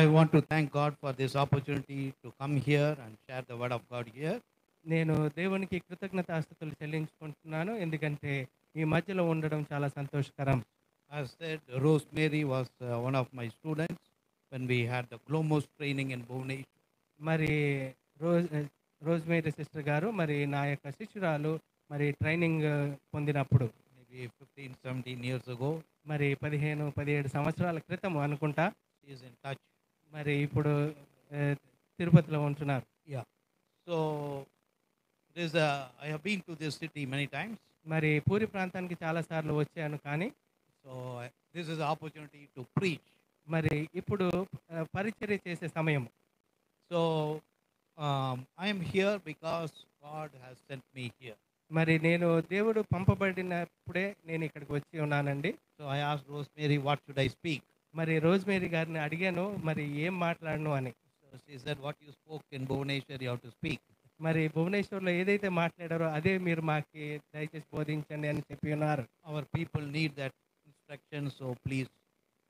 I want to thank God for this opportunity to come here and share the word of God here. నేను దేవునికి కృతజ్ఞతాస్తుతులు చెల్లించుకుంటున్నాను. ఎందుకంటే ఈ మధ్యలో ఉండడం చాలా సంతోషకరం. As said, Rosemary was one of my students when we had the Glomos training in Bhubaneswar. మరి rose rosemary sister గారు మరి నా యొక్క శిష్యురాలు మరి ట్రైనింగ్ పొందినప్పుడు Maybe 15, 17 years ago. మరి 15, 17 సంవత్సరాల క్రితం అనుకుంటా. She is in touch. మరి ఇప్పుడు తిరుపతిలో ఉంటున్నారు. Yeah. So I have been to this city many times. మరి పూరి ప్రాంతానికి చాలా సార్లు వచ్చాను. కానీ So this is the opportunity to preach. మరి ఇప్పుడు పరిచర్య చేసే సమయం. So I am here because God has sent me here. మరి నేను దేవుడు పంపబడినప్పుడే నేను ఇక్కడికి వచ్చి ఉన్నానండి. So I asked Rosemary, what should I speak? మరి రోజ్‌మేరీ గారిని అడిగాను, మరి ఏం మాట్లాడను అని. So she said, what you spoke in Bhubaneswar, you have to speak. మరి భువనేశ్వర్లో ఏదైతే మాట్లాడారో అదే మీరు మాకి దయచేసి బోధించండి అని చెప్పి ఉన్నారు. Our people need that instruction, so please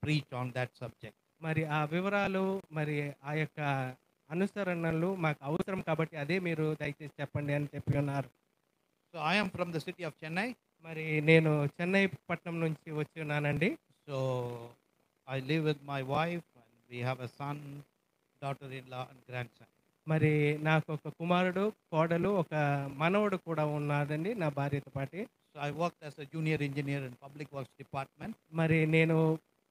preach on that subject. మరి ఆ వివరాలు మరి ఆ యొక్క అనుసరణలు మాకు అవసరం కాబట్టి అదే మీరు దయచేసి చెప్పండి అని చెప్పి ఉన్నారు. So I am from the city of Chennai. మరి నేను చెన్నై పట్టణం నుంచి వచ్చి ఉన్నానండి. So I live with my wife and we have a son, daughter-in-law and grandson. మరి నాకు ఒక కుమారుడు, కోడలు, ఒక మనవడు కూడా ఉన్నాడండి నా భార్యతో పాటు. So I worked as a junior engineer in public works department. మరి నేను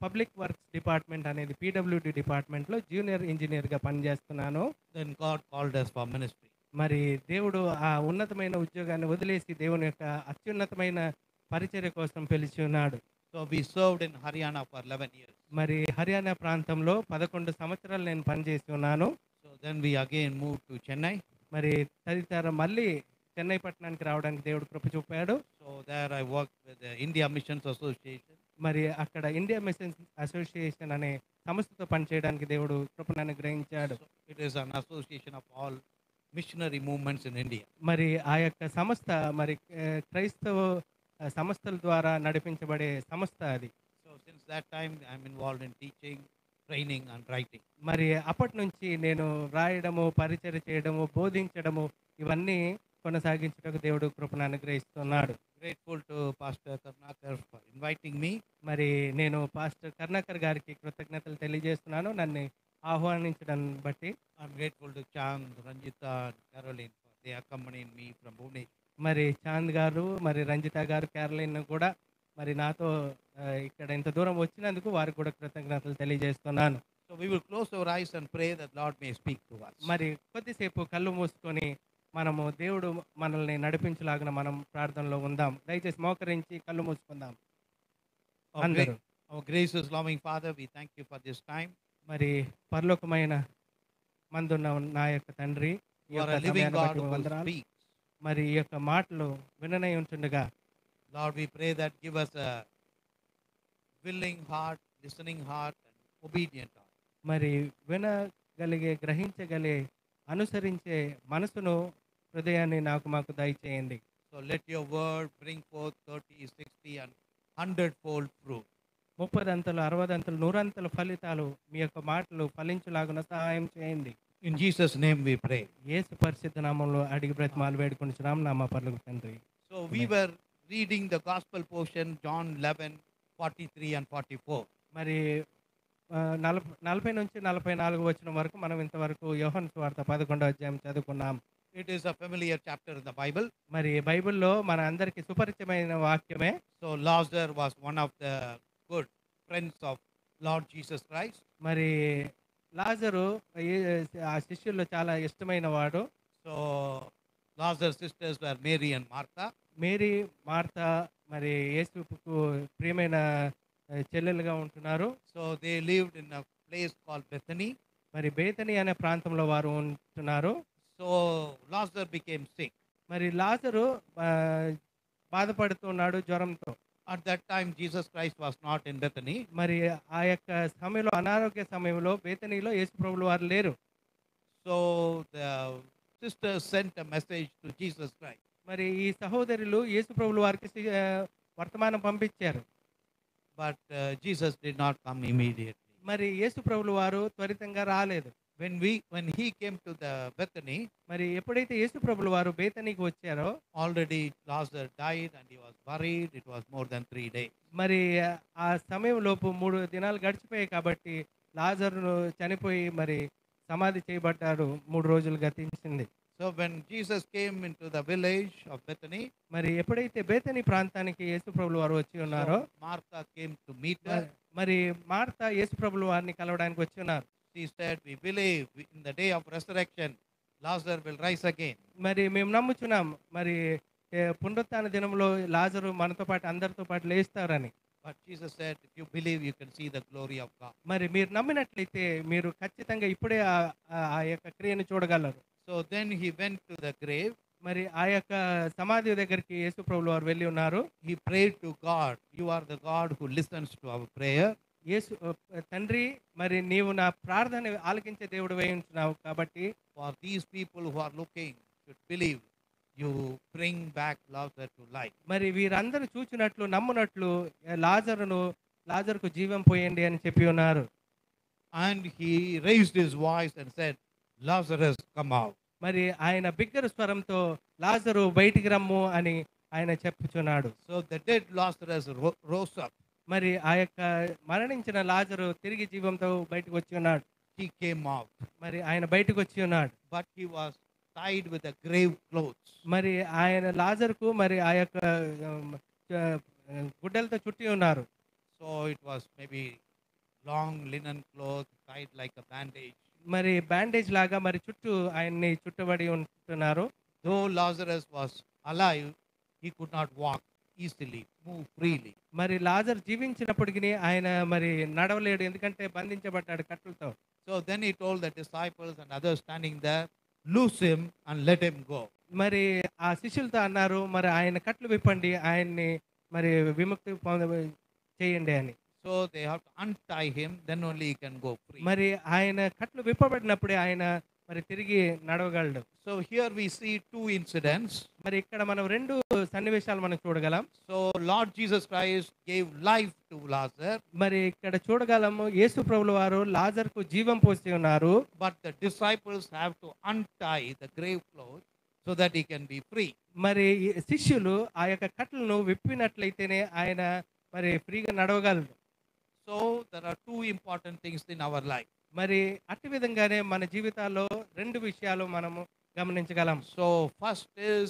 పబ్లిక్ వర్క్స్ డిపార్ట్మెంట్ అనేది పీడబ్ల్యూడి డిపార్ట్మెంట్లో జూనియర్ ఇంజనీర్గా పనిచేస్తున్నాను. Then God called us for ministry. మరి దేవుడు ఆ ఉన్నతమైన ఉద్యోగాన్ని వదిలేసి దేవుని యొక్క అత్యున్నతమైన పరిచర్య కోసం పిలిచి ఉన్నాడు. So we served in Haryana for 11 years. మరి హర్యానా ప్రాంతంలో 11 సంవత్సరాలు నేను పనిచేసి ఉన్నాను. So then we again moved to Chennai. మరి తదితర మళ్ళీ చెన్నై పట్టణానికి రావడానికి దేవుడు కృప చూపాడు. So there I worked with the India Missions Association. మరి అక్కడ ఇండియా మిషన్స్ అసోసియేషన్ అనే సంస్థతో పనిచేయడానికి దేవుడు కృపను అనుగ్రహించాడు. So it is an association of all missionary movements in India. మరి ఆ యొక్క సంస్థ మరి క్రైస్తవ సంస్థల ద్వారా నడిపించబడే సంస్థ అది. So since that time I'm involved in teaching, training and writing. మరి అప్పటి నుంచి నేను రాయడము, పరిచర్య చేయడము, బోధించడము ఇవన్నీ కొనసాగించుటకు దేవుడు కృపను అనుగ్రహిస్తున్నాడు. Grateful to Pastor Karnakar for inviting me. మరి నేను పాస్టర్ కర్ణాకర్ గారికి కృతజ్ఞతలు తెలియజేస్తున్నాను నన్ను ఆహ్వానించడం బట్టి. I'm grateful to Chand, Ranjita and Caroline for they accompanied me from Bhubaneswar. మరి చాంద్ గారు, మరి రంజిత గారు, క్యారలైన్ కూడా మరి నాతో ఇక్కడ ఇంత దూరం వచ్చినందుకు వారికి కూడా కృతజ్ఞతలు తెలియజేస్తున్నాను. So we will close our eyes and pray that Lord may speak to us. మరి కొద్దిసేపు కళ్ళు మూసుకొని మనము దేవుడు మనల్ని నడిపించలాగిన మనం ప్రార్థనలో ఉందాం. దయచేసి మోకరించి కళ్ళు మూసుకుందాం అందరూ. Our gracious loving Father, we thank you for this time. మరి పరలోకమైన మందున్న నా యొక్క తండ్రి, ఈ You are యొక్క a living సమయాన్ని God బట్టి who వందనాలు. speaks. మరి ఈ యొక్క మాటలు విననై ఉంటుండగా Lord, we pray that give us a willing heart, listening heart and obedient heart. మరి వినగలిగే, గ్రహించగలిగే, అనుసరించే మనసును, హృదయాన్ని మాకు దయచేయండి. So let your word bring forth 30, 60 and 100-fold fruit. 30 దంతలు, 60 దంతలు, 100 దంతల ఫలితాలు మీ యొక్క మాటలు ఫలించులాగున సహాయం చేయండి. In Jesus' name we pray. యేసు పరిశుద్ధ నామములో అడిగి బ్రతిమాలు వేడుకొనుచున్నాం నా మా పరలోక తండ్రి. So we were reading the gospel portion, John 11, 43 and 44. మరి 40 నుంచి 44 వచనం వరకు మనం ఇంతవరకు యోహాను సువార్త 11వ అధ్యాయం చదువుకున్నాం. It is a familiar chapter in the Bible. మరి బైబిల్లో మన అందరికీ సుపరిచితమైన వాక్యమే. So Lazarus was one of the good friends of Lord Jesus Christ. మరి లాజరు ఆ శిష్యుల్లో చాలా ఇష్టమైన వాడు. So Lazarus' sisters were Mary and Martha. Mary, Martha మరి యేసుకు ప్రియమైన చెల్లెలుగా ఉంటున్నారు. So they lived in a place called Bethany. మరి బేతనీ అనే ప్రాంతంలో వారు ఉంటున్నారు. So Lazarus became sick. మరి లాజరు బాధపడుతున్నాడు జ్వరంతో. At that time Jesus Christ was not in Bethany. మరి ఆ యొక్క సమయంలో అనారోగ్య సమయంలో బేతనీలో యేసు ప్రభువులు వారు లేరు. So the sisters sent a message to Jesus Christ. మరి ఈ సహోదరులు యేసు ప్రభువులు వారికి వర్తమానం పంపించారు. But Jesus did not come immediately. మరి యేసు ప్రభుల వారు త్వరితంగా రాలేదు. When he came to the Bethany, మరి ఎప్పుడైతే యేసు ప్రభుల వారు బేతనీకి వచ్చారో already Lazarus died and he was buried. It was more than 3 days. మరి ఆ సమయంలోపు 3 దినాలు గడిచిపోయాయి కాబట్టి లాజరును చనిపోయి మరి సమాధి చేయబడ్డారు. 3 రోజులు గతించింది. So when Jesus came into the village of Bethany, మరి ఎప్పుడైతే బేతనీ ప్రాంతానికి యేసు ప్రభుల వారు వచ్చి ఉన్నారో so Martha came to meet her. మరి మార్త యేసు ప్రభుల వారిని కలవడానికి వచ్చి ఉన్నారు. She said, "We believe in the day of resurrection, Lazarus will rise again." మరి మేము నమ్ముచున్నాం మరి పునరుత్థాన దినంలో లాజరు మనతో పాటు అందరితో పాటు లేస్తారని. But Jesus said, "If you believe, you can see the glory of God." మరి మీరు నమ్మినట్లయితే మీరు ఖచ్చితంగా ఇప్పుడే ఆ యొక్క క్రియను చూడగలరు. So then he went to the grave. మరి ఆ యొక్క సమాధి దగ్గరికి యేసు ప్రభుల వారు వెళ్ళి ఉన్నారు. He prayed to God. You are the God who listens to our prayer. యేసు తండ్రి మరి నీవు నా ప్రార్థన ఆలకించే దేవుడు ఉంటున్నావు కాబట్టి For these people who are looking should believe, you bring back Lazarus to life. మరి వీరందరూ చూచినట్లు నమ్మునట్లు లాజరుకు జీవం పోయండి అని చెప్పి ఉన్నారు. And he raised his voice and said, "Lazarus, come out." మరి ఆయన బిగ్గర స్వరంతో లాజరు బయటికి రమ్ము అని ఆయన చెప్పుచున్నాడు. So the dead Lazarus rose up. మరి ఆ యొక్క మరణించిన లాజరు తిరిగి జీవంతో బయటకు వచ్చి ఉన్నాడు. He came out, మరి ఆయన బయటకు వచ్చి ఉన్నాడు. but he was tied with the grave clothes. మరి ఆయన లాజరుకు మరి ఆ యొక్క గుడ్డలతో చుట్టి ఉన్నారు. So it was maybe long linen cloth tied like a bandage. మరి బ్యాండేజ్ లాగా మరి చుట్టూ ఆయన్ని చుట్టబడి ఉంటున్నారు. Though Lazarus was alive, he could not walk easily, move freely. మరి లాజర్ జీవించినప్పటికీ ఆయన మరి నడవలేడు, ఎందుకంటే బంధించబడ్డాడు కట్టులతో. So then he told the disciples and others standing there, "Loose him and let him go." మరి ఆ శిష్యులతో అన్నారు, మరి ఆయన కట్లు విప్పండి, ఆయన్ని మరి విముక్తి చేయండి అని. So they have to untie him, then only he can go free. మరి ఆయన కట్లు విప్పబడినప్పుడే ఆయన మరి తిరిగి నడవగలడు. So here we see two incidents. మరి ఇక్కడ మనం 2 సన్నివేశాలు మనం చూడగలం. So Lord Jesus Christ gave life to Lazarus, మరి ఇక్కడ చూడగలము యేసు ప్రభుల వారు లాజర్కు జీవం పోసి ఉన్నారు. but the disciples have to untie the grave clothes so that he can be free. మరి శిష్యులు ఆ యొక్క కట్లను విప్పినట్లయితేనే ఆయన మరి ఫ్రీగా నడవగలరు. So there are two important things in our life. మరి అట్టి విధంగానే మన జీవితాల్లో 2 విషయాలు మనము గమనించగలం. So first is,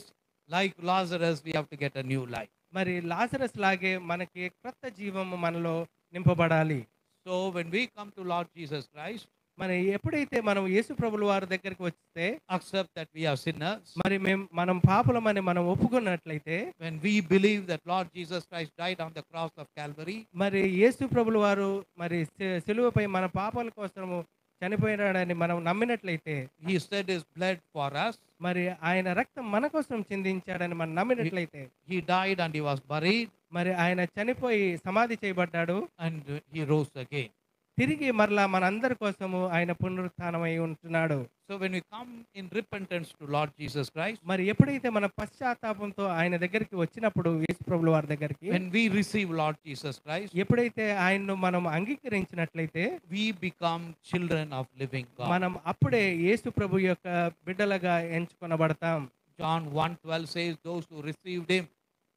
like Lazarus, we have to get a new life. మరి లాజరస్ లాగే మనకి క్రొత్త జీవము మనలో నింపబడాలి. So when we come to Lord Jesus Christ, మరి ఎప్పుడైతే మనం యేసు ప్రభుల వారి దగ్గరికి వస్తే accept that we are sinners, మరి మనం పాపులమని మనం ఒప్పుకున్నట్లయితే, when we believe that Lord Jesus Christ died on the cross of Calvary, మరి యేసు ప్రభుల వారు మరి సిలువపై మన పాపాల కోసము చనిపోయినాడని మనం నమ్మినట్లయితే, he shed his blood for us, మరి ఆయన రక్తం మన కోసం చిందించాడని మనం నమ్మినట్లయితే, he died and he was buried మరి ఆయన చనిపోయి సమాధి చేయబడ్డాడు, and he rose again. తిరిగి మరలా మనందరి కోసము ఆయన పునరుత్థానమై ఉంటున్నాడు. So when we come in repentance to Lord Jesus Christ, మరి ఎప్పుడైతే మన పశ్చాత్తాపంతో ఆయన దగ్గరికి వచ్చినప్పుడు, యేసు ప్రభుల వారి దగ్గరికి when we receive Lord Jesus Christ, ఎప్పుడైతే ఆయన్ను మనం అంగీకరించినట్లయితే, we become children of living God. మనం అప్పుడే యేసు ప్రభు యొక్క బిడ్డలుగా ఎంచుకొనబడతాం. John 1:12 says, those who received him,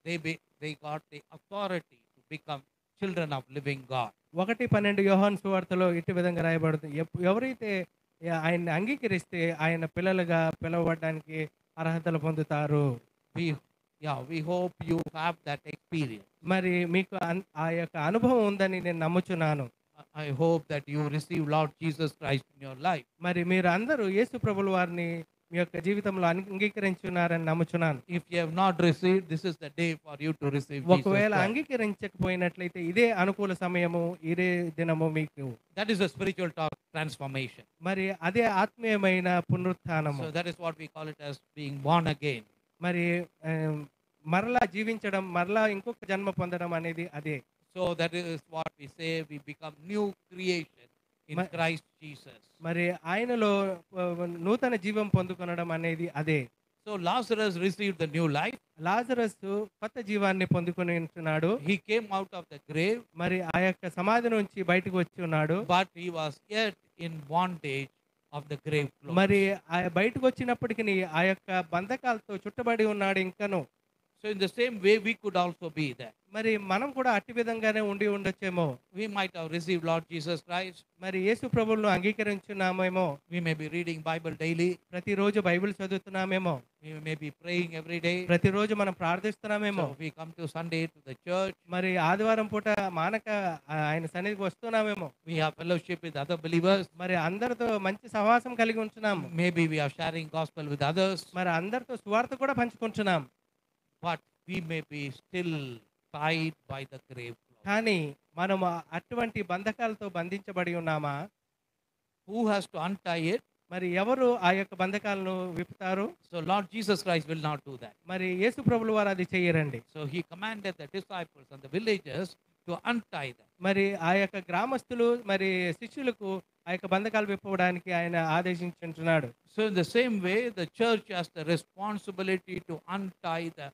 they got the authority to become children of living God. 1:12 యోహాను సువార్తలో ఇటు విధంగా రాయబడుతుంది, ఎవరైతే ఆయన్ని అంగీకరిస్తే ఆయన పిల్లలుగా పిలువబడడానికి అర్హతలు పొందుతారు. We hope you have that experience. మరి మీకు ఆ యొక్క అనుభవం ఉందని నేను నమ్ముచున్నాను. I hope that you receive Lord Jesus Christ in your life. మరి మీరు అందరూ యేసు ప్రభుల వారిని మీ యొక్క జీవితంలో అంగీకరించున్నారని నమ్ముచున్నాను. If you have not received, this is the day for you to receive Jesus ఒకవేళ Christ. అంగీకరించకపోయినట్లయితే ఇదే అనుకూల సమయము, ఇదే దినము మీకు. That is a spiritual transformation. మరి అదే ఆత్మీయమైన పునరుత్థానము. So that is what we call it as being born again. మరి మరలా జీవించడం, మరలా ఇంకొక జన్మ పొందడం అనేది అదే. So that is what we say, we become new creation in Christ Jesus. మరి ఆయనలో నూతన జీవం పొందుకొనడం అనేది అదే. So Lazarus received the new life. Lazarus కొత్త జీవాన్ని పొందుకొని ఉంటున్నాడు. He came out of the grave, మరి ఆ యొక్క సమాధి నుంచి బయటకు వచ్చి ఉన్నాడు. but he was yet in bondage of the grave clothes. మరి బయటకు వచ్చినప్పటికి ఆ యొక్క బంధకాలతో చుట్టబడి ఉన్నాడు ఇంకను. So in the same way, we could also be there. మరి మనం కూడా అట్టి విధంగానే ఉండి ఉండొచ్చేమో. We might have received Lord Jesus Christ. మరి యేసు ప్రభువును అంగీకరించున్నామేమో. We may be reading Bible daily. ప్రతిరోజు Bible చదువుతున్నామేమో. We may be praying every day. ప్రతిరోజు మనం ప్రార్థిస్తున్నామేమో. So we come to Sunday to the church. మరి ఆదివారం పూట మానక ఆయన సన్నిధికి వస్తున్నామేమో. We have fellowship with other believers. మరి అందరితో మంచి సహవాసం కలిగి ఉంటున్నాము. Maybe we are sharing gospel with others. మరి అందరితో సువార్త కూడా పంచుకుంటున్నాం. But we may be still tied by the grave clothes. కానీ మనం అటువంటి బంధకాలతో బంధించబడి ఉన్నామా? Who has to untie it? మరి ఎవరు ఆ యొక్క బంధకాలను విప్పుతారు? So Lord Jesus Christ will not do that. మరి యేసు ప్రభుల వారు అది చెయ్యరండి. So he commanded the disciples and the villagers to untie them. మరి ఆ యొక్క గ్రామస్తులు మరి శిష్యులకు ఆ యొక్క బంధకాలు విప్పడానికి ఆయన ఆదేశించుంటున్నాడు. So in the same way, the church has the responsibility to untie the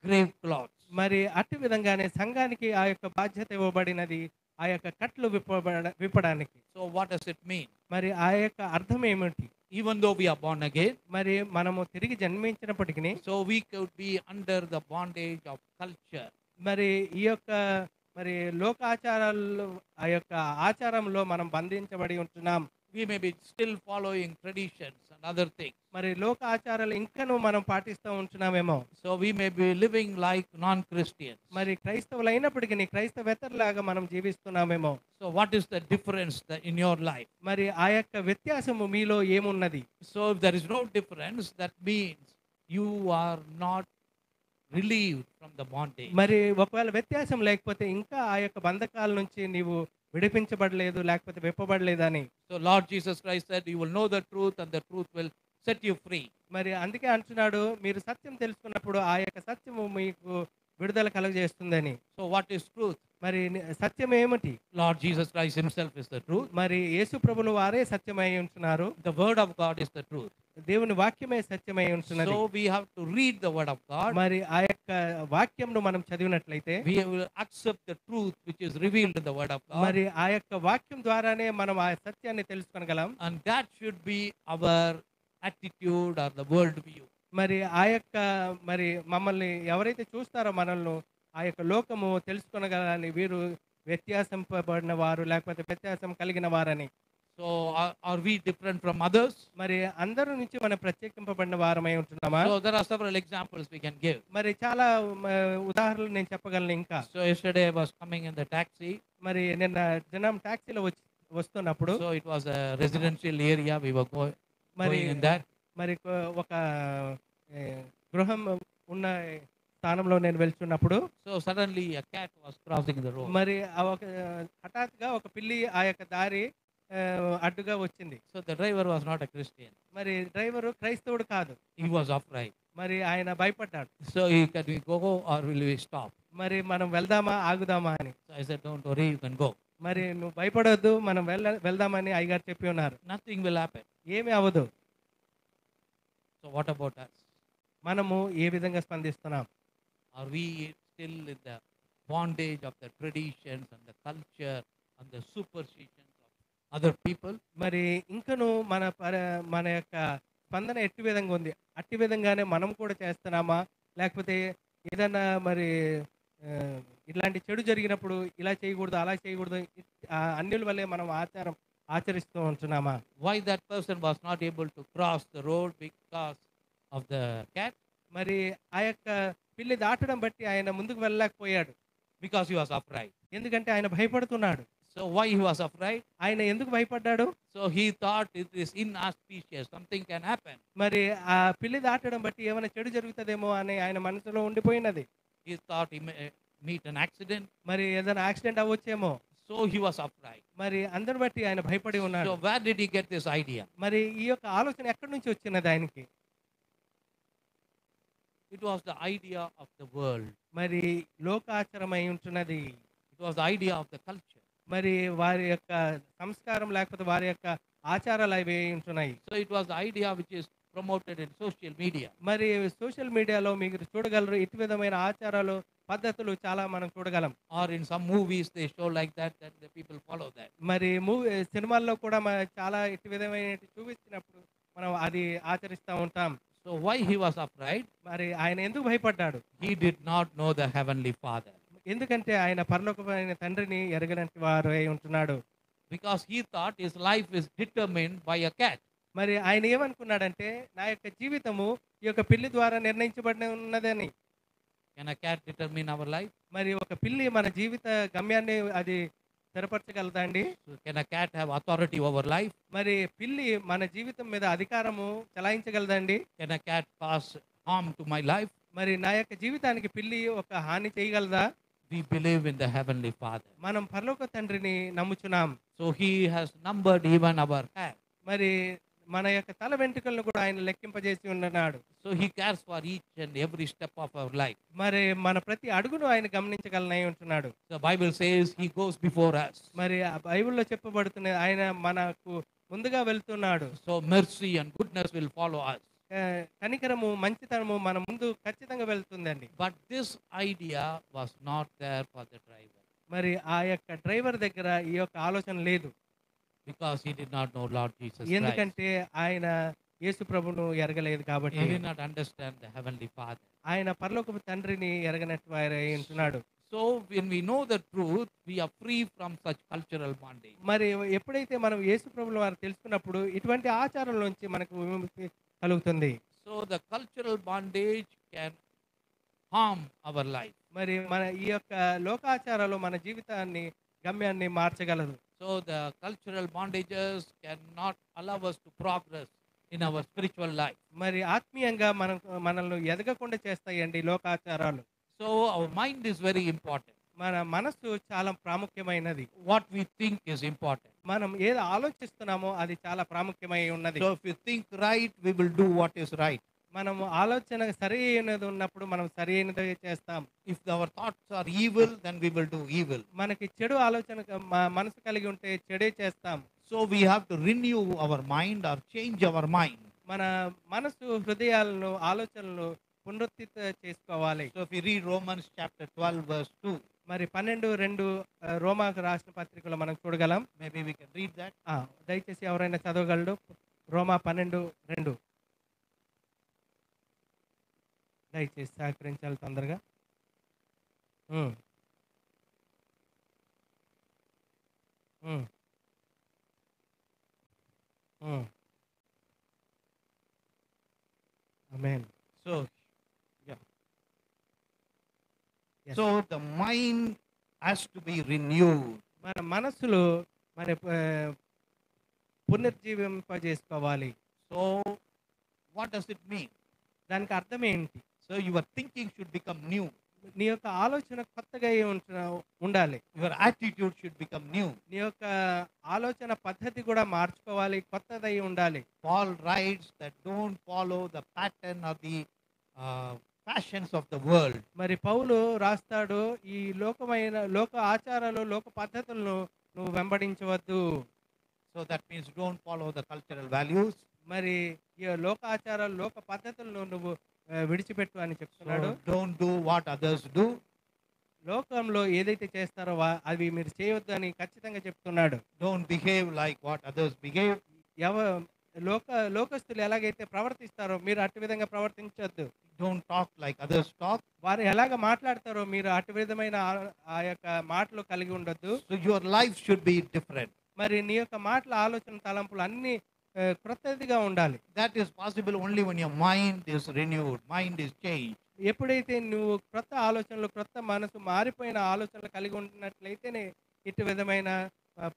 grave cloths. మరి అట్టి విధంగానే సంఘానికి ఆ యొక్క బాధ్యత ఇవ్వబడినది ఆ యొక్క కట్లు విప్పడానికి. So what does it mean? మరి ఆ యొక్క అర్థం ఏమిటి? Even though we are born again, మరి మనము తిరిగి జన్మించినప్పటికీ so we could be under the bondage of culture. మరి ఈ యొక్క మరి లోకాచారాలు ఆ యొక్క ఆచారంలో మనం బంధించబడి ఉంటున్నాం. We may be still following traditions and other things. మరి లోక ఆచారాలు ఇంకనూ మనం పాటిస్తూ ఉంటున్నామేమో. So we may be living like non-Christians. మరి క్రైస్తవులైనప్పటికీ క్రైస్తవేతరులాగా మనం జీవిస్తున్నామేమో. So what is the difference in your life? మరి ఆ యొక్క వ్యత్యాసము మీలో ఏమున్నది? So if there is no difference, that means you are not relieved from the bondage. మరి ఒకవేళ వ్యత్యాసం లేకపోతే ఇంకా ఆ యొక్క బంధకాల నుంచి నీవు విడిపించబడలేదు లేకపోతే విప్పబడలేదని. So Lord Jesus Christ said, you will know the truth and the truth will set you free. మరి అందుకే అంటున్నాడు మీరు సత్యం తెలుసుకున్నప్పుడు ఆ యొక్క సత్యము మీకు విడుదల కలుగజేస్తుందని. So what is truth? మరి సత్యం ఏమిటి? Lord Jesus Christ himself is the truth. మరి యేసు ప్రభులు వారే సత్యమై ఉంటున్నారు. The word of God is the truth. దేవుని వాక్యమే సత్యమై ఉంటున్నది. So we have to read the word of God. మరి ఆ యొక్క వాక్యంను మనం చదివినట్లయితే We will accept the truth which is revealed in the word of God. మరి ఆ యొక్క వాక్యం ద్వారానే మనం ఆ సత్యాన్ని తెలుసుకోగలం. And that should be our attitude or the world view. మరి ఆ యొక్క మరి మమ్మల్ని ఎవరైతే చూస్తారో మనల్ని ఆ యొక్క లోకము తెలుసుకొనగలని వీరు వ్యత్యాసంపబడిన వారు లేకపోతే వ్యత్యాసం కలిగిన వారని. So are we different from others? మరి అందరి నుంచి మనం ప్రత్యేకింపబడిన వారమై ఉంటున్నామా? So there are several examples we can give. మరి చాలా ఉదాహరణలు నేను చెప్పగలను ఇంకా. So yesterday I was coming in the taxi. మరి నిన్న దినం టాక్సీలో వస్తున్నప్పుడు So it was a residential area. We were going in that. మరి ఒక గృహం ఉన్న స్థానంలో నేను వెళ్తున్నప్పుడు So suddenly a cat was crossing the road. మరి హఠాత్తుగా ఒక పిల్లి ఆ యొక్క దారి అడ్డుగా వచ్చింది. So the driver was not a Christian. మరి డ్రైవరు క్రైస్తవుడు కాదు. He was upright. మరి ఆయన భయపడ్డాడు. So can we go or will we stop? మరి మనం వెళ్దామా ఆగుదామా అని. So I said, don't worry, you can go. మరి నువ్వు భయపడొద్దు మనం వెళ్దామని అయ్యగారు చెప్పి ఉన్నారు. Nothing will happen. ఏమీ అవ్వదు. So what about us? మనము ఏ విధంగా స్పందిస్తున్నాం? Are we still in the bondage of the traditions and the culture and the superstitions of other people? మరి ఇంకను మన యొక్క స్పందన ఎట్టి విధంగా ఉంది? అట్టి విధంగానే మనం కూడా చేస్తున్నామా? లేకపోతే ఏదన్నా మరి ఇలాంటి చెడు జరిగినప్పుడు ఇలా చేయకూడదు అలా చేయకూడదు అన్యుల వల్లే మనం ఆచరిస్తూ ఉంటున్నామా? Why that person was not able to cross the road because of the cat? మరి ఆ యొక్క పిల్లి దాటడం బట్టి ఆయన ముందుకు వెళ్ళలేకపోయాడు. Because he was upright. ఎందుకంటే ఆయన భయపడుతున్నాడు. So why he was afraid? ఆయన ఎందుకు భయపడ్డాడు? So he thought it is inauspicious, something can happen. మరి ఆ పిల్లి దాటడం బట్టి ఏమైనా చెడు జరుగుతుందేమో అని ఆయన మనసులో ఉండిపోయినది. He thought he may meet an accident. మరి ఏదైనా accident అవ్వచ్చేమో. So he was afraid. మరి అందరి బట్టి ఆయన భయపడి ఉన్నాడు. So where did he get this idea? మరి ఈ యొక్క ఆలోచన ఎక్కడి నుంచి వచ్చినది ఆయనకి? It was the idea of the world. మరి లోకాచారమై ఉంటున్నది. It was the idea of the culture. మరి వారి యొక్క సంస్కారం లేకపోతే వారి యొక్క ఆచారాలు అవి ఉంటున్నాయి. So it was the idea which is promoted in social media. మరి సోషల్ మీడియాలో మీరు చూడగలరు ఇటు విధమైన ఆచారాలు పద్ధతులు చాలా మనం చూడగలం. Or in some movies they show like that, that the people follow that. మరి సినిమాల్లో కూడా చాలా ఇటు విధమైనవి చూపించినప్పుడు మనం అది ఆచరిస్తూ ఉంటాం. So why he was afraid? మరి ఆయన ఎందుకు భయపడ్డాడు? He did not know the heavenly Father. ఎందుకంటే ఆయన పరలోకమైన తండ్రిని ఎరగనంటి వారు అయి ఉంటున్నాడు. Because he thought his life is determined by a cat. మరి ఆయన ఏమనుకున్నాడంటే నా యొక్క జీవితము ఈ యొక్క పిల్లి ద్వారా నిర్ణయించబడి ఉన్నదని. Can a cat determine our life? మరి ఒక పిల్లి మన జీవిత గమ్యాన్ని అది స్థిరపరచగలదా అండి? So can a cat have authority over life? మరి పిల్లి మన జీవితం మీద అధికారము చలాయించగలదా అండి? Can a cat cause harm to my life? మరి నా యొక్క జీవితానికి పిల్లి ఒక హాని చేయగలదా? We believe in the heavenly Father. మనం పరలోక తండ్రిని నమ్ముచున్నాం. So he has numbered even our hair. మరి మన యొక్క తల వెంట్రుకలను కూడా ఆయన లెక్కింపజేసి ఉన్నాడు. So he cares for each and every step of our life. మరి మన ప్రతి అడుగును ఆయన గమనించగలనై ఉంటున్నాడు. The Bible says he goes before us. మరి ఆ బైబిల్లో చెప్పబడుతున్న ఆయన మనకు ముందుగా వెళ్తున్నాడు. So mercy and goodness will follow us. కనికరము మంచితనము మన ముందు ఖచ్చితంగా వెళ్తుందండి. But this idea was not there for the driver. మరి ఆ యొక్క డ్రైవర్ దగ్గర ఈ యొక్క ఆలోచన లేదు. Because he did not know Lord Jesus Christ. ఎందుకంటే ఆయన యేసు ప్రభువును ఎరగలేదు కాబట్టి. He did not understand the heavenly Father. ఆయన పరలోకపు తండ్రిని ఎరగనట్టు వారై ఉంటున్నాడు. So when we know the truth, we are free from such cultural bondage. మరి ఎప్పుడైతే మనం యేసు ప్రభువుల వారు తెలుసుకున్నప్పుడు ఇటువంటి ఆచారాల నుంచి మనకు విముక్తి కలుగుతుంది. So the cultural bondage can harm our life. మరి మన ఈ యొక్క లోకాచారాలు మన జీవితాన్ని గమ్యాన్ని మార్చగలదు. So the cultural bondages cannot allow us to progress in our spiritual life. మరి ఆత్మీయంగా మనల్ని ఎదగకుండా చేస్తాయండి లోకాచారాలు. So our mind is very important. మన మనస్సు చాలా ప్రాముఖ్యమైనది. What we think is important. మనం ఏది ఆలోచిస్తున్నామో అది చాలా ప్రాముఖ్యమై ఉన్నది. So if we think right, we will do what is right. మనం ఆలోచన సరైనది ఉన్నప్పుడు మనం సరైనదే చేస్తాం. If our thoughts are evil, then we will do evil. మనకి చెడు ఆలోచన మనసు కలిగి ఉంటే చెడే చేస్తాం. So we have to renew our mind or change our mind. మన మనసు హృదయాలను ఆలోచనలు పునరుత్థిత చేసుకోవాలి. So if we read Romans chapter 12 verse 2, మరి 12:2 రోమాకు రాసిన పత్రికలో మనం చూడగలం. maybe we can read that. దయచేసి ఎవరైనా చదవగలడు. రోమా 12:2 దయచేసి సహకరించాలి తొందరగా. ఆమేన్. So yeah. Yes. So the mind has to be renewed. మన మనసులో మరి పునర్జీవింపజేసుకోవాలి. So what does it mean? దానికి అర్థం ఏంటి? So your thinking should become new. నీ యొక్క ఆలోచన కొత్తగా ఉండాలి. Your attitude should become new. నీ యొక్క ఆలోచన పద్ధతి కూడా మార్చుకోవాలి, కొత్తదై ఉండాలి. Paul writes that don't follow the pattern of the fashions of the world. మరి పౌలు రాస్తాడు ఈ లోక ఆచారాలు లోక పద్ధతులను నువ్వు వెంబడించవద్దు. So that means don't follow the cultural values. మరి ఈ లోక ఆచారాలు లోక పద్ధతులను నువ్వు విడిచిపెట్టు అని చెప్తున్నాడు. So don't do what others do. లోకంలో ఏదైతే చేస్తారో అవి మీరు చేయవద్దు అని ఖచ్చితంగా చెప్తున్నాడు. Don't behave like what others behave. లోకస్తులు ఎలాగైతే ప్రవర్తిస్తారో మీరు అటు విధంగా ప్రవర్తించొద్దు. Don't talk like others talk. వారు ఎలాగ మాట్లాడతారో మీరు అటు విధమైన ఆ యొక్క మాటలు కలిగి ఉండొద్దు. So your life should be different. మరి నీ యొక్క మాటల ఆలోచన తలంపులు అన్ని క్రొత్తదిగా ఉండాలి. That is possible only when your mind is renewed, mind is changed. ఎప్పుడైతే నువ్వు క్రొత్త ఆలోచనలు క్రొత్త మనసు మారిపోయిన ఆలోచనలు కలిగి ఉంటున్నట్లయితేనే ఇటు విధమైన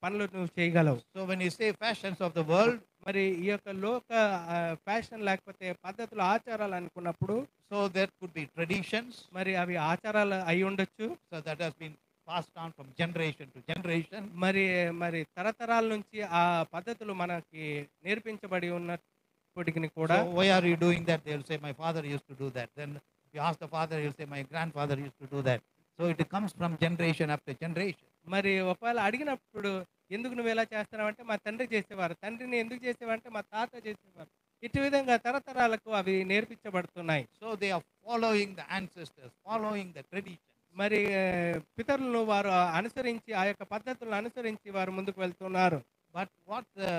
పనులు నువ్వు చేయగలవు. So when you say fashions of the world, మరి ఈ యొక్క లోక ఫ్యాషన్ లేకపోతే పద్ధతులు ఆచారాలు అనుకున్నప్పుడు so there could be traditions. మరి అవి ఆచారాలు అయి ఉండొచ్చు. So that has been passed on from generation to generation. మరి తరతరాల నుంచి ఆ పద్ధతులు మనకి నేర్పించబడి ఉన్నప్పటికీ కూడా So why are you doing that? They'll say my father used to do that. Then you ask the father, he'll say my grandfather used to do that. So it comes from generation after generation. మరి ఒకవేళ అడిగినప్పుడు ఎందుకు నువ్వు ఎలా చేస్తున్నావు అంటే మా తండ్రి చేసేవారు, తండ్రిని ఎందుకు చేసేవారంటే మా తాత చేసేవారు, ఇటు విధంగా తరతరాలకు అవి నేర్పించబడుతున్నాయి. So they are following the ancestors, following the tradition. మరి పితరులను వారు అనుసరించి ఆ యొక్క పద్ధతులను అనుసరించి వారు ముందుకు వెళ్తున్నారు. But what the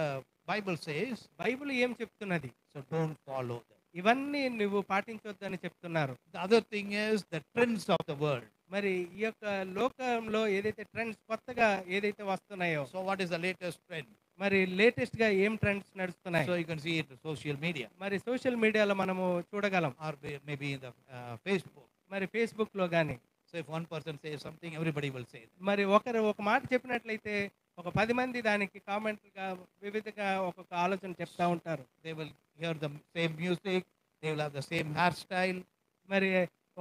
Bible says, Bible ఏం చెప్తున్నది? so don't follow them. ఇవన్నీ నువ్వు పాటించొద్దని చెప్తున్నారు. The other thing is the trends of the world. మరి ఈ యొక్క లోకంలో ఏదైతే ట్రెండ్స్ కొత్తగా ఏదైతే వస్తున్నాయో, So what is the latest trend? మరి లేటెస్ట్ గా ఏం ట్రెండ్స్ నడుస్తున్నాయి? So you can see it in social media మరి సోషల్ మీడియాలో మనము చూడగలం. or maybe in the Facebook. మరి ఫేస్బుక్ లో గాని, So if one person says something, everybody will say that. మరి ఒకరు ఒక మాట చెప్పినట్లయితే ఒక 10 మంది దానికి కామెంట్గా వివిధంగా ఒక్కొక్క ఆలోచన చెప్తా ఉంటారు. They will hear the same music, they will have the same hairstyle. మరి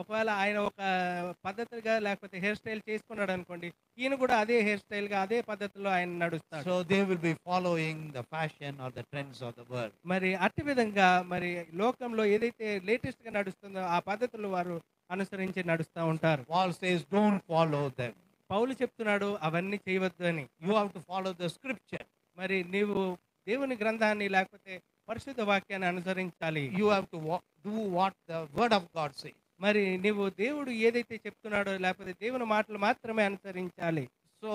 ఒకవేళ ఆయన ఒక పద్ధతిగా లేకపోతే హెయిర్ స్టైల్ చేసుకున్నాడు అనుకోండి, ఈయన కూడా అదే హెయిర్ స్టైల్ గా అదే పద్ధతిలో ఆయన నడుస్తాడు. So they will be following the fashion or the trends of the world. మరి అట్టి విధంగా మరి లోకంలో ఏదైతే లేటెస్ట్ గా నడుస్తుందో ఆ పద్ధతులు వారు అనుసరించి నడుస్తూ ఉంటారు. Paul says, don't follow them. పౌలు చెప్తున్నాడు అవన్నీ చేయవద్దు అని. You have to follow the scripture. మరి నీవు దేవుని గ్రంథాన్ని లేకపోతే పరిశుద్ధ వాక్యాన్ని అనుసరించాలి. You have to do what the word of God says. మరి నీవు దేవుడు ఏదైతే చెప్తున్నాడో లేకపోతే దేవుని మాటలు మాత్రమే అనుసరించాలి. So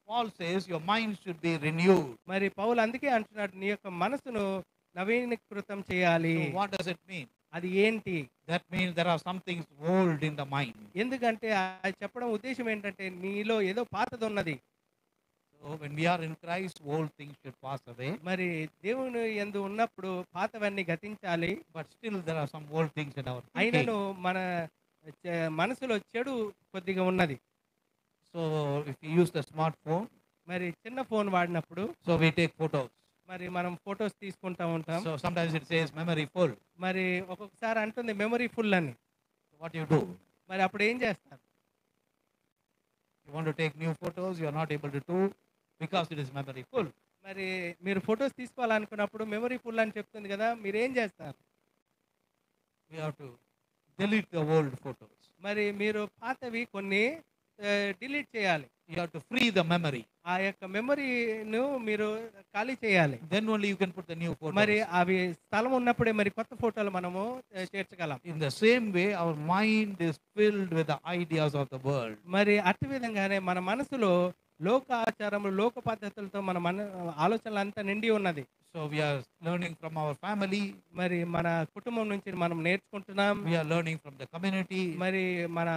Paul says your mind should be renewed. మరి పౌలు అందుకే అంటున్నాడు నీ యొక్క మనసును నవీకృతం చేయాలి. So what does it mean? అది ఏంటి? That means there are some things old in the mind. ఎందుకంటే అది చెప్పడం ఉద్దేశం ఏంటంటే నీలో ఏదో పాతది ఉన్నది. So when we are in Christ, old things should pass away. మరి దేవుని యందు ఉన్నప్పుడు పాతవన్నీ గతించాలి. But still there are some old things in our అయినను thinking. మన మనసులో చెడు కొద్దిగా ఉన్నది. So if you use the smartphone, మరి చిన్న ఫోన్ వాడినప్పుడు so we take photos. మరి మనం ఫొటోస్ తీసుకుంటా ఉంటాం. So sometimes it says memory full. మరి ఒక్కొక్కసారి అంటుంది మెమరీ ఫుల్ అని. So what you do? మరి అప్పుడు ఏం చేస్తారు? You want to take new photos, you are not able to do because it is memory full. మరి మీరు ఫొటోస్ తీసుకోవాలనుకున్నప్పుడు మెమరీ ఫుల్ అని చెప్తుంది కదా, మీరు ఏం చేస్తారు? We have to delete the old photos. మరి మీరు పాతవి కొన్ని డిలీట్ చేయాలి. You have to free the memory. ఆ యొక్క మెమరీను మీరు ఖాళీ చేయాలి. Then only you can put the new photos. మరి అవి స్థలం ఉన్నప్పుడే మరి కొత్త ఫోటోలు మనము చేర్చగలం. In the same way, our mind is filled with the ideas of the world. మరి అట్టి విధంగానే మన మనసులో లోక ఆచారములు లోక పద్ధతులతో మన ఆలోచనలు అంతా నిండి ఉన్నది. So we are learning from our family. మరి మన కుటుంబం నుంచి మనం నేర్చుకుంటున్నాం. We are learning from the community. మరి మన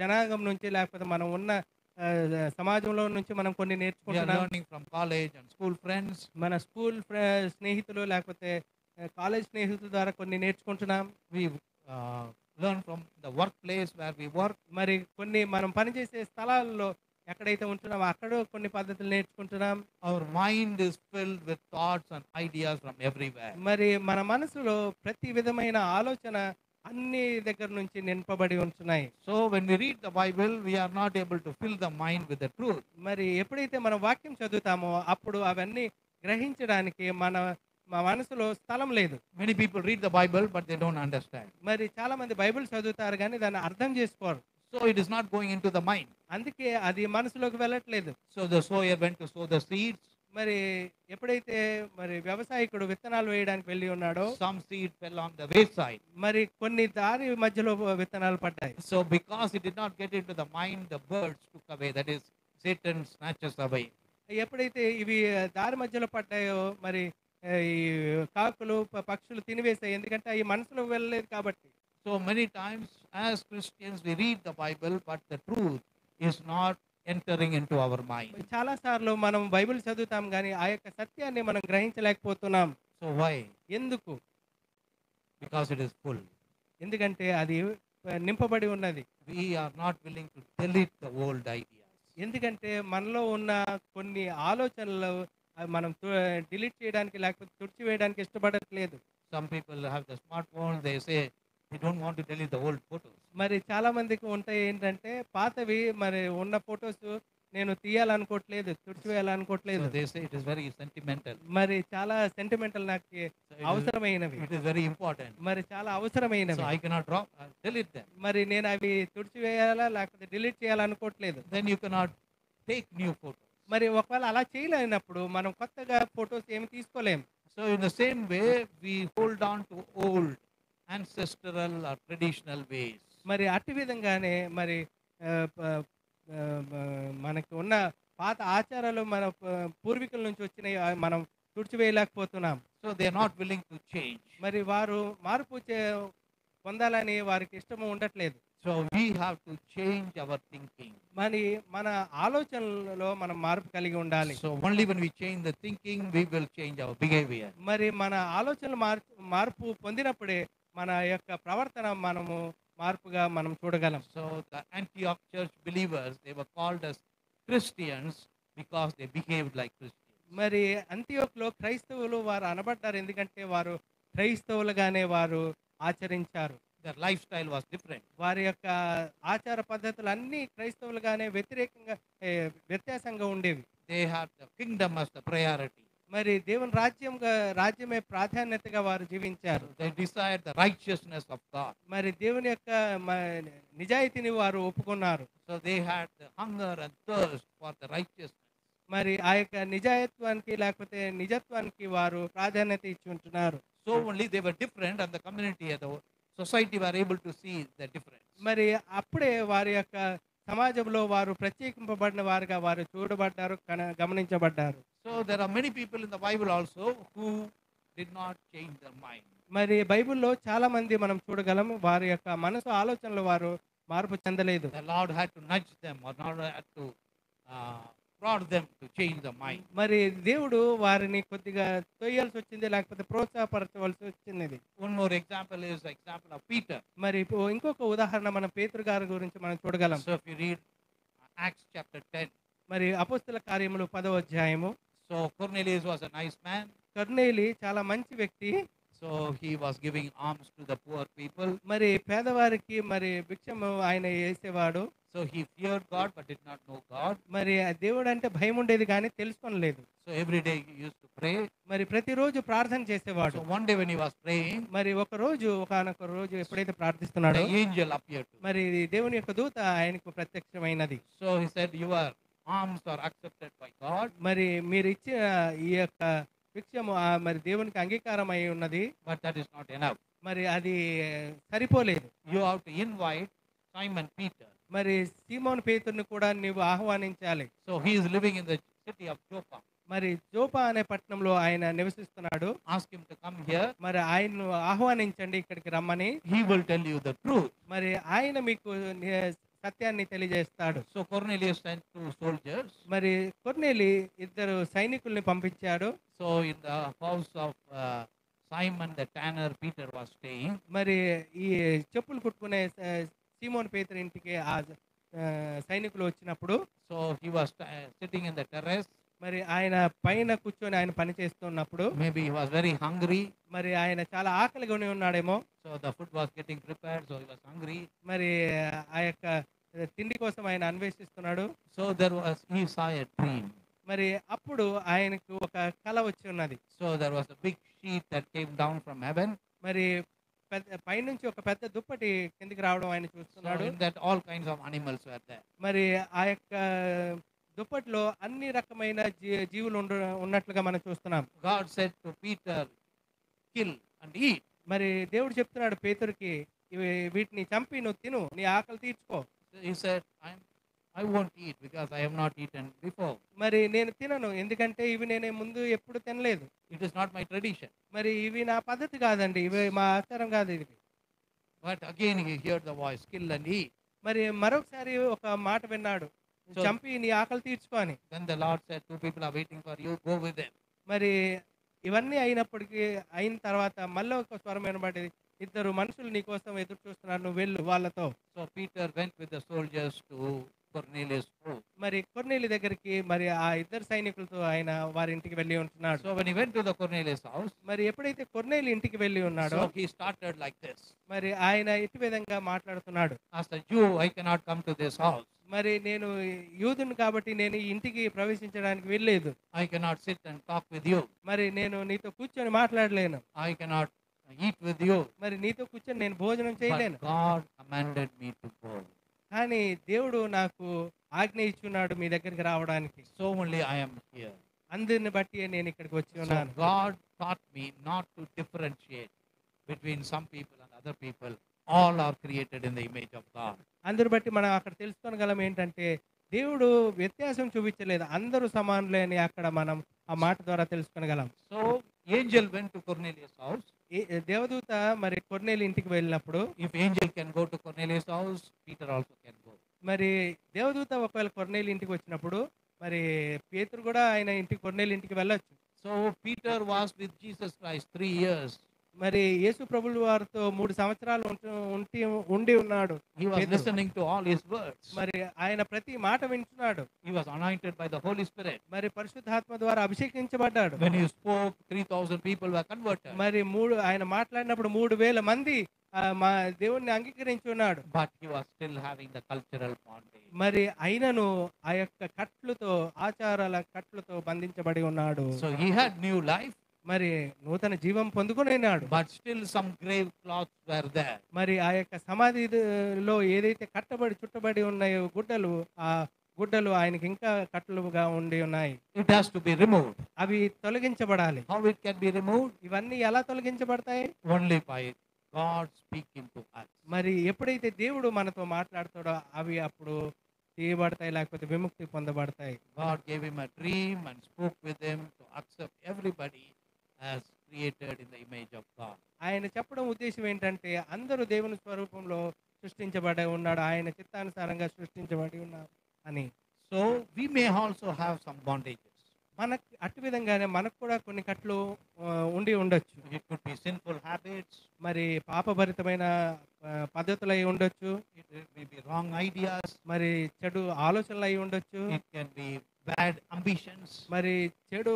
జనాంగం నుంచి లేకపోతే మనం ఉన్న సమాజంలో నుంచి మనం కొన్ని We are నేర్చుకుంటున్నాం. learning from college and school friends. మన స్కూల్ స్నేహితులు లేకపోతే కాలేజ్ స్నేహితుల ద్వారా కొన్ని నేర్చుకుంటున్నాం. We learn from the workplace where we work. మరి కొన్ని మనం పనిచేసే స్థలాల్లో ఎక్కడైతే ఉంటున్నామో అక్కడ కొన్ని పద్ధతులు నేర్చుకుంటున్నాం. Our mind is filled with thoughts and ideas from everywhere. మరి మన మనసులో ప్రతి విధమైన ఆలోచన అన్ని దగ్గర నుంచి నింపబడి ఉంటున్నాయి. So when we read the Bible, we are not able to fill the mind with the truth. మరి ఎప్పుడైతే మనం వాక్యం చదువుతామో అప్పుడు అవన్నీ గ్రహించడానికి మా మనసులో స్థలం లేదు. Many people read the Bible, but they don't understand. మరి చాలా మంది బైబిల్ చదువుతారు కానీ దాన్ని అర్థం చేసుకోరు. So it is not going into the mind. అందుకే అది మనసులోకి వెళ్ళట్లేదు. So the sower went to sow the seeds. మరి ఎప్పుడైతే మరి వ్యవసాయకుడు విత్తనాలు వేయడానికి వెళ్ళి ఉన్నాడో Some seed fell on the wayside. మరి కొన్ని దారి మధ్యలో విత్తనాలు పడ్డాయి. So because it did not get into the mind, the birds took away. That is, Satan snatches away. ఎప్పుడైతే ఇవి దారి మధ్యలో పడ్డాయో మరి ఈ కాకులు పక్షులు తినివేశాయి. ఎందుకంటే అవి మనసులో వెళ్ళలేదు కాబట్టి. So many times as Christians we read the Bible, but the truth is not entering into our mind. చాలా సార్లు మనం బైబిల్ చదువుతాం కానీ ఆ యొక్క సత్యాన్ని మనం గ్రహించలేకపోతున్నాం. So why? ఎందుకు? Because it is full. ఎందుకంటే అది నింపబడి ఉన్నది. We are not willing to delete the old ideas. ఎందుకంటే మనలో ఉన్న కొన్ని ఆలోచనలు మనం డిలీట్ చేయడానికి లేకపోతే తుడిచివేయడానికి ఇష్టపడట్లేదు. Some people have the smartphone, they say they don't want to delete the old photos. మరి చాలా మందికి ఉంటాయి ఏంటంటే పాతవి మరి ఉన్న ఫొటోస్ నేను తీయాలనుకోవట్లేదు, తుడిచివేయాలనుకోవట్లేదు. So they say it is very sentimental. మరి చాలా సెంటిమెంటల్ నాకు So అవసరమైనవి. it is very important. మరి చాలా So అవసరమైనవి. I cannot delete them. మరి నేను అవి తుడిచివేయాలా లేకపోతే delete చేయాలనుకోవట్లేదు. Then you cannot take new photos. మరి ఒకవేళ అలా చేయలేనప్పుడు మనం కొత్తగా ఫొటోస్ ఏమి తీసుకోలేము. So So in the same way, we hold on to old ancestral or traditional ways. మరి అట్టి విధంగానే మరి ఆహ్, ప మనకి ఉన్న పాత ఆచారాలు మన పూర్వీకుల నుంచి వచ్చినయి మనం తుడిచివేయలేకపోతున్నాం. So they are not willing to change. మరి వారు మార్పు పొందాలని వారికి ఇష్టము ఉండట్లేదు. So we have to change our thinking. మరి మన ఆలోచనలలో మనం మార్పు కలిగి ఉండాలి. So only when we change the thinking, we will change our behavior. మరి మన ఆలోచనలు మార్పు పొందినప్పుడే మన యొక్క ప్రవర్తన మనము మార్పుగా మనం చూడగలం. So the Antioch church believers, they were called as Christians because they behaved like Christians. మరి అంతియోకులో క్రైస్తవులు వారు అనబడ్డారు, ఎందుకంటే వారు క్రైస్తవులుగానే వారు ఆచరించారు. Their lifestyle was different. వారి యొక్క ఆచార పద్ధతులు అన్నీ క్రైస్తవులుగానే వ్యత్యాసంగా ఉండేవి. They had the kingdom as the priority. మరి దేవుని రాజ్యమే ప్రాధాన్యతగా వారు జీవించారు. They desired the righteousness of God. మరి దేవుని యొక్క నిజాయితీని వారు ఒప్పుకున్నారు. So they had the hunger and thirst for the righteousness. మరి ఆ యొక్క నిజాయత్వానికి లేకపోతే నిజత్వానికి వారు ప్రాధాన్యత ఇచ్చి ఉంటున్నారు. So only they were different, and the community and the society were able to see the difference. మరి అప్పుడే వారి యొక్క సమాజంలో వారు ప్రత్యేకింపబడిన వారుగా వారు చూడబడ్డారు, గమనించబడ్డారు. So there are many people in the Bible also who did not change their mind. మరి బైబిల్లో చాలా మంది మనం చూడగలం, వారి యొక్క మనసు ఆలోచనలు వారు మార్పు చెందలేదు. The Lord had to nudge them, or not had to prod them to change the mind. మరి దేవుడు వారిని కొద్దిగా తొయ్యాల్సి వచ్చింది, లేకపోతే ప్రోత్సాహపరచవలసి వచ్చింది. One more example is the example of Peter. మరి ఇంకొక ఉదాహరణ మన పేతురు గారి గురించి మనం చూడగలం. So if you read Acts chapter 10, మరి అపోస్తల కార్యములు 10వ అధ్యాయము. so Cornelius was a nice man. కొర్నేలి చాలా మంచి వ్యక్తి. So he was giving alms to the poor people. మరి పేదవారికి మరి భిక్షము ఆయన వేసేవాడు. So he feared God but did not know God. మరి దేవుడు అంటే భయం ఉండేది కానీ తెలుసుకోలేదు. So every day he used to pray. మరి ప్రతిరోజు ప్రార్థన చేసేవాడు. So one day when he was praying, మరి ఒకానొక రోజు ఎప్పుడైతే ప్రార్థిస్తున్నాడో the angel appeared to him. మరి దేవుని యొక్క దూత ఆయనకు ప్రత్యక్షమైనది. So he said, your alms are accepted by God. మరి మీరు ఇచ్చిన ఈ యొక్క భిక్షము మరి దేవునికి అంగీకారం అయి ఉన్నది, but that is not enough. మరి అది సరిపోలేదు. You have to invite Simon Peter. మరి సీమోను పేతురుని కూడా నీవు ఆహ్వానించాలి. So he is living in the city of Joppa. మరి జోపా అనే పట్టణంలో ఆయన నివసిస్తున్నాడు. Ask him to come here. మరి ఆయన్ను ఆహ్వానించండి ఇక్కడికి రమ్మని. He will tell you the truth. మరి ఆయన మీకు సత్యాన్ని తెలియజేస్తాడు. So Cornelius sent 2 soldiers. మరి కొర్నేలి 2 సైనికుల్ని పంపించాడు. So in the house of Simon the tanner, Peter was staying. మరి ఈ చెప్పులు కుట్టుకునే సీమోన్ పేతురు ఇంటికి ఆ సైనికులు వచ్చినప్పుడు, so he was sitting in the terrace. మరి ఆయన పైన కూర్చొని ఆయన పని చేస్తున్నప్పుడు, maybe he was very hungry. మరి ఆయన చాలా ఆకలిగా ఉన్నాడేమో. So the food was getting prepared, so he was hungry. మరి ఆ యొక్క తిండి కోసం ఆయన అన్వేషిస్తున్నాడు. So he saw a dream. మరి అప్పుడు ఆయనకు ఒక కల వచ్చి ఉన్నది. So there was a big sheet that came down from heaven. మరి పైనుంచి ఒక పెద్ద దుప్పటి కిందికి రావడం ఆయన చూస్తున్నాడు. So in that all kinds of animals were there. మరి ఆ యొక్క దుప్పటిలో అన్ని రకమైన జీవులు ఉన్నట్లుగా మనం చూస్తున్నాం. God said to Peter, kill and eat. మరి దేవుడు చెప్తున్నాడు పేతురుకి, వీటిని చంపి నువ్వు తిను, నీ ఆకలి తీర్చుకో. He said, I won't eat because I have not eaten before. మరి నేను తినను, ఎందుకంటే ఇవి నేను ముందు ఎప్పుడు తినలేదు. It is not my tradition. మరి ఇవి నా పద్ధతి కాదండి, ఇవి మా ఆచారం కాదు ఇది. But again he heard the voice, kill and eat. మరి మరొకసారి ఒక మాట విన్నాడు, చంపి నీ ఆకలి తీర్చుకో అని. Then the Lord said, 2 people are waiting for you, go with them. మరి ఇవన్నీ అయిన తర్వాత మళ్ళీ ఒక స్వరం వినబడేది, 2 మనుషులు నీ కోసం ఎదురు చూస్తున్నారు, నువ్వు వెళ్ళు వాళ్ళతో. So Peter went with the soldiers to Cornelius' home. మరి కొర్నేలి దగ్గరికి మరి ఆ 2 సైనికులతో ఆయన వారి ఇంటికి వెళ్ళి ఉంటున్నాడు. So when he went to the Cornelius' house, మరి ఎప్పుడైతే కొర్నేలి ఇంటికి వెళ్ళి ఉన్నాడో, so he started like this. మరి ఆయన ఇటు విధంగా మాట్లాడుతున్నాడు. As a Jew, I cannot come to this house. మరి నేను యూదుని కాబట్టి నేను ఈ ఇంటికి ప్రవేశించడానికి వెళ్ళలేదు. I cannot sit and talk with you. మరి నేను నీతో కూర్చొని మాట్లాడలేను. I cannot eat with you. మరి నీతో కూర్చొని నేను భోజనం చేయలేను. But God commanded me to go. కానీ దేవుడు నాకు ఆజ్ఞ ఇచ్చున్నాడు మీ దగ్గరికి రావడానికి. So only I am here. అందరిని బట్టి నేను ఇక్కడికి వచ్చి So ఉన్నాను. God taught me not to differentiate between some people and other people. All are created in the image of God. అందరి బట్టి మనం అక్కడ తెలుసుకోగలం ఏంటంటే దేవుడు వ్యత్యాసం చూపించలేదు. అందరూ సమానులే అని అక్కడ మనం ఆ మాట ద్వారా తెలుసుకోగలం. So angel went to Cornelius' house. దేవదూత మరి కొర్నేలి ఇంటికి వెళ్ళినప్పుడు If angel can go to Cornelius' house, Peter also can go. మరి దేవదూత ఒకవేళ కొర్నేలి ఇంటికి వచ్చినప్పుడు మరి పేతురు కూడా ఆయన ఇంటికి కొర్నేలి ఇంటికి వెళ్ళొచ్చు. So Peter was with Jesus Christ 3 years. మరి యేసు ప్రభువు వారితో 3 సంవత్సరాలు ఉండి ఉన్నాడు. He was పేతురు. listening to all his words. మరి ఆయన ప్రతి మాట వింటున్నాడు. He was anointed by the Holy Spirit. మరి పరిశుద్ధాత్మ ద్వారా అభిషేకించబడ్డాడు. When he spoke, 3,000 people were converted. మరి ఆయన మాట్లాడినప్పుడు 3,000 మంది మా దేవుణ్ణి అంగీకరించి ఉన్నాడు. But he was still having the cultural bondage. మరి అయినను ఆ యొక్క కట్లతో ఆచారాల కట్లతో బంధించబడి ఉన్నాడు. So he had new life, మరి నూతన జీవం పొందుకున్నాడు. but still some grave cloths were there. మరి ఆ యొక్క సమాధిలో ఏదైతే చుట్టబడి ఉన్నాయో ఆ గుడ్డలు ఆయనకి ఇంకా కట్టలుగా ఉండి ఉన్నాయి. It has to be removed. అవి తొలగించబడాలి. How it can be removed? ఇవన్నీ ఎలా తొలగించబడతాయి? Only by God speaking to us. మరి ఎప్పుడైతే దేవుడు మనతో మాట్లాడతాడో అవి అప్పుడు తీయబడతాయి, లేకపోతే విముక్తి పొందబడతాయి. God gave him a dream and spoke with him to accept everybody as created in the image of God. ఆయన చెప్పడం ఉద్దేశం ఏంటంటే అందరూ దేవుని స్వరూపంలో సృష్టించబడి ఉన్నాడు, ఆయన చిత్తానుసారంగా సృష్టించబడి ఉన్నారు అని. So we may also have some bondages. మనకు అటు విధంగానే మనకు కూడా కొన్ని కట్లు ఉండి ఉండొచ్చు. It could be sinful habits. మరి పాపభరితమైన పద్ధతులు అయి ఉండొచ్చు. It may be wrong ideas. మరి చెడు ఆలోచనలు అయి ఉండొచ్చు. It can be bad ambitions. మరి చెడు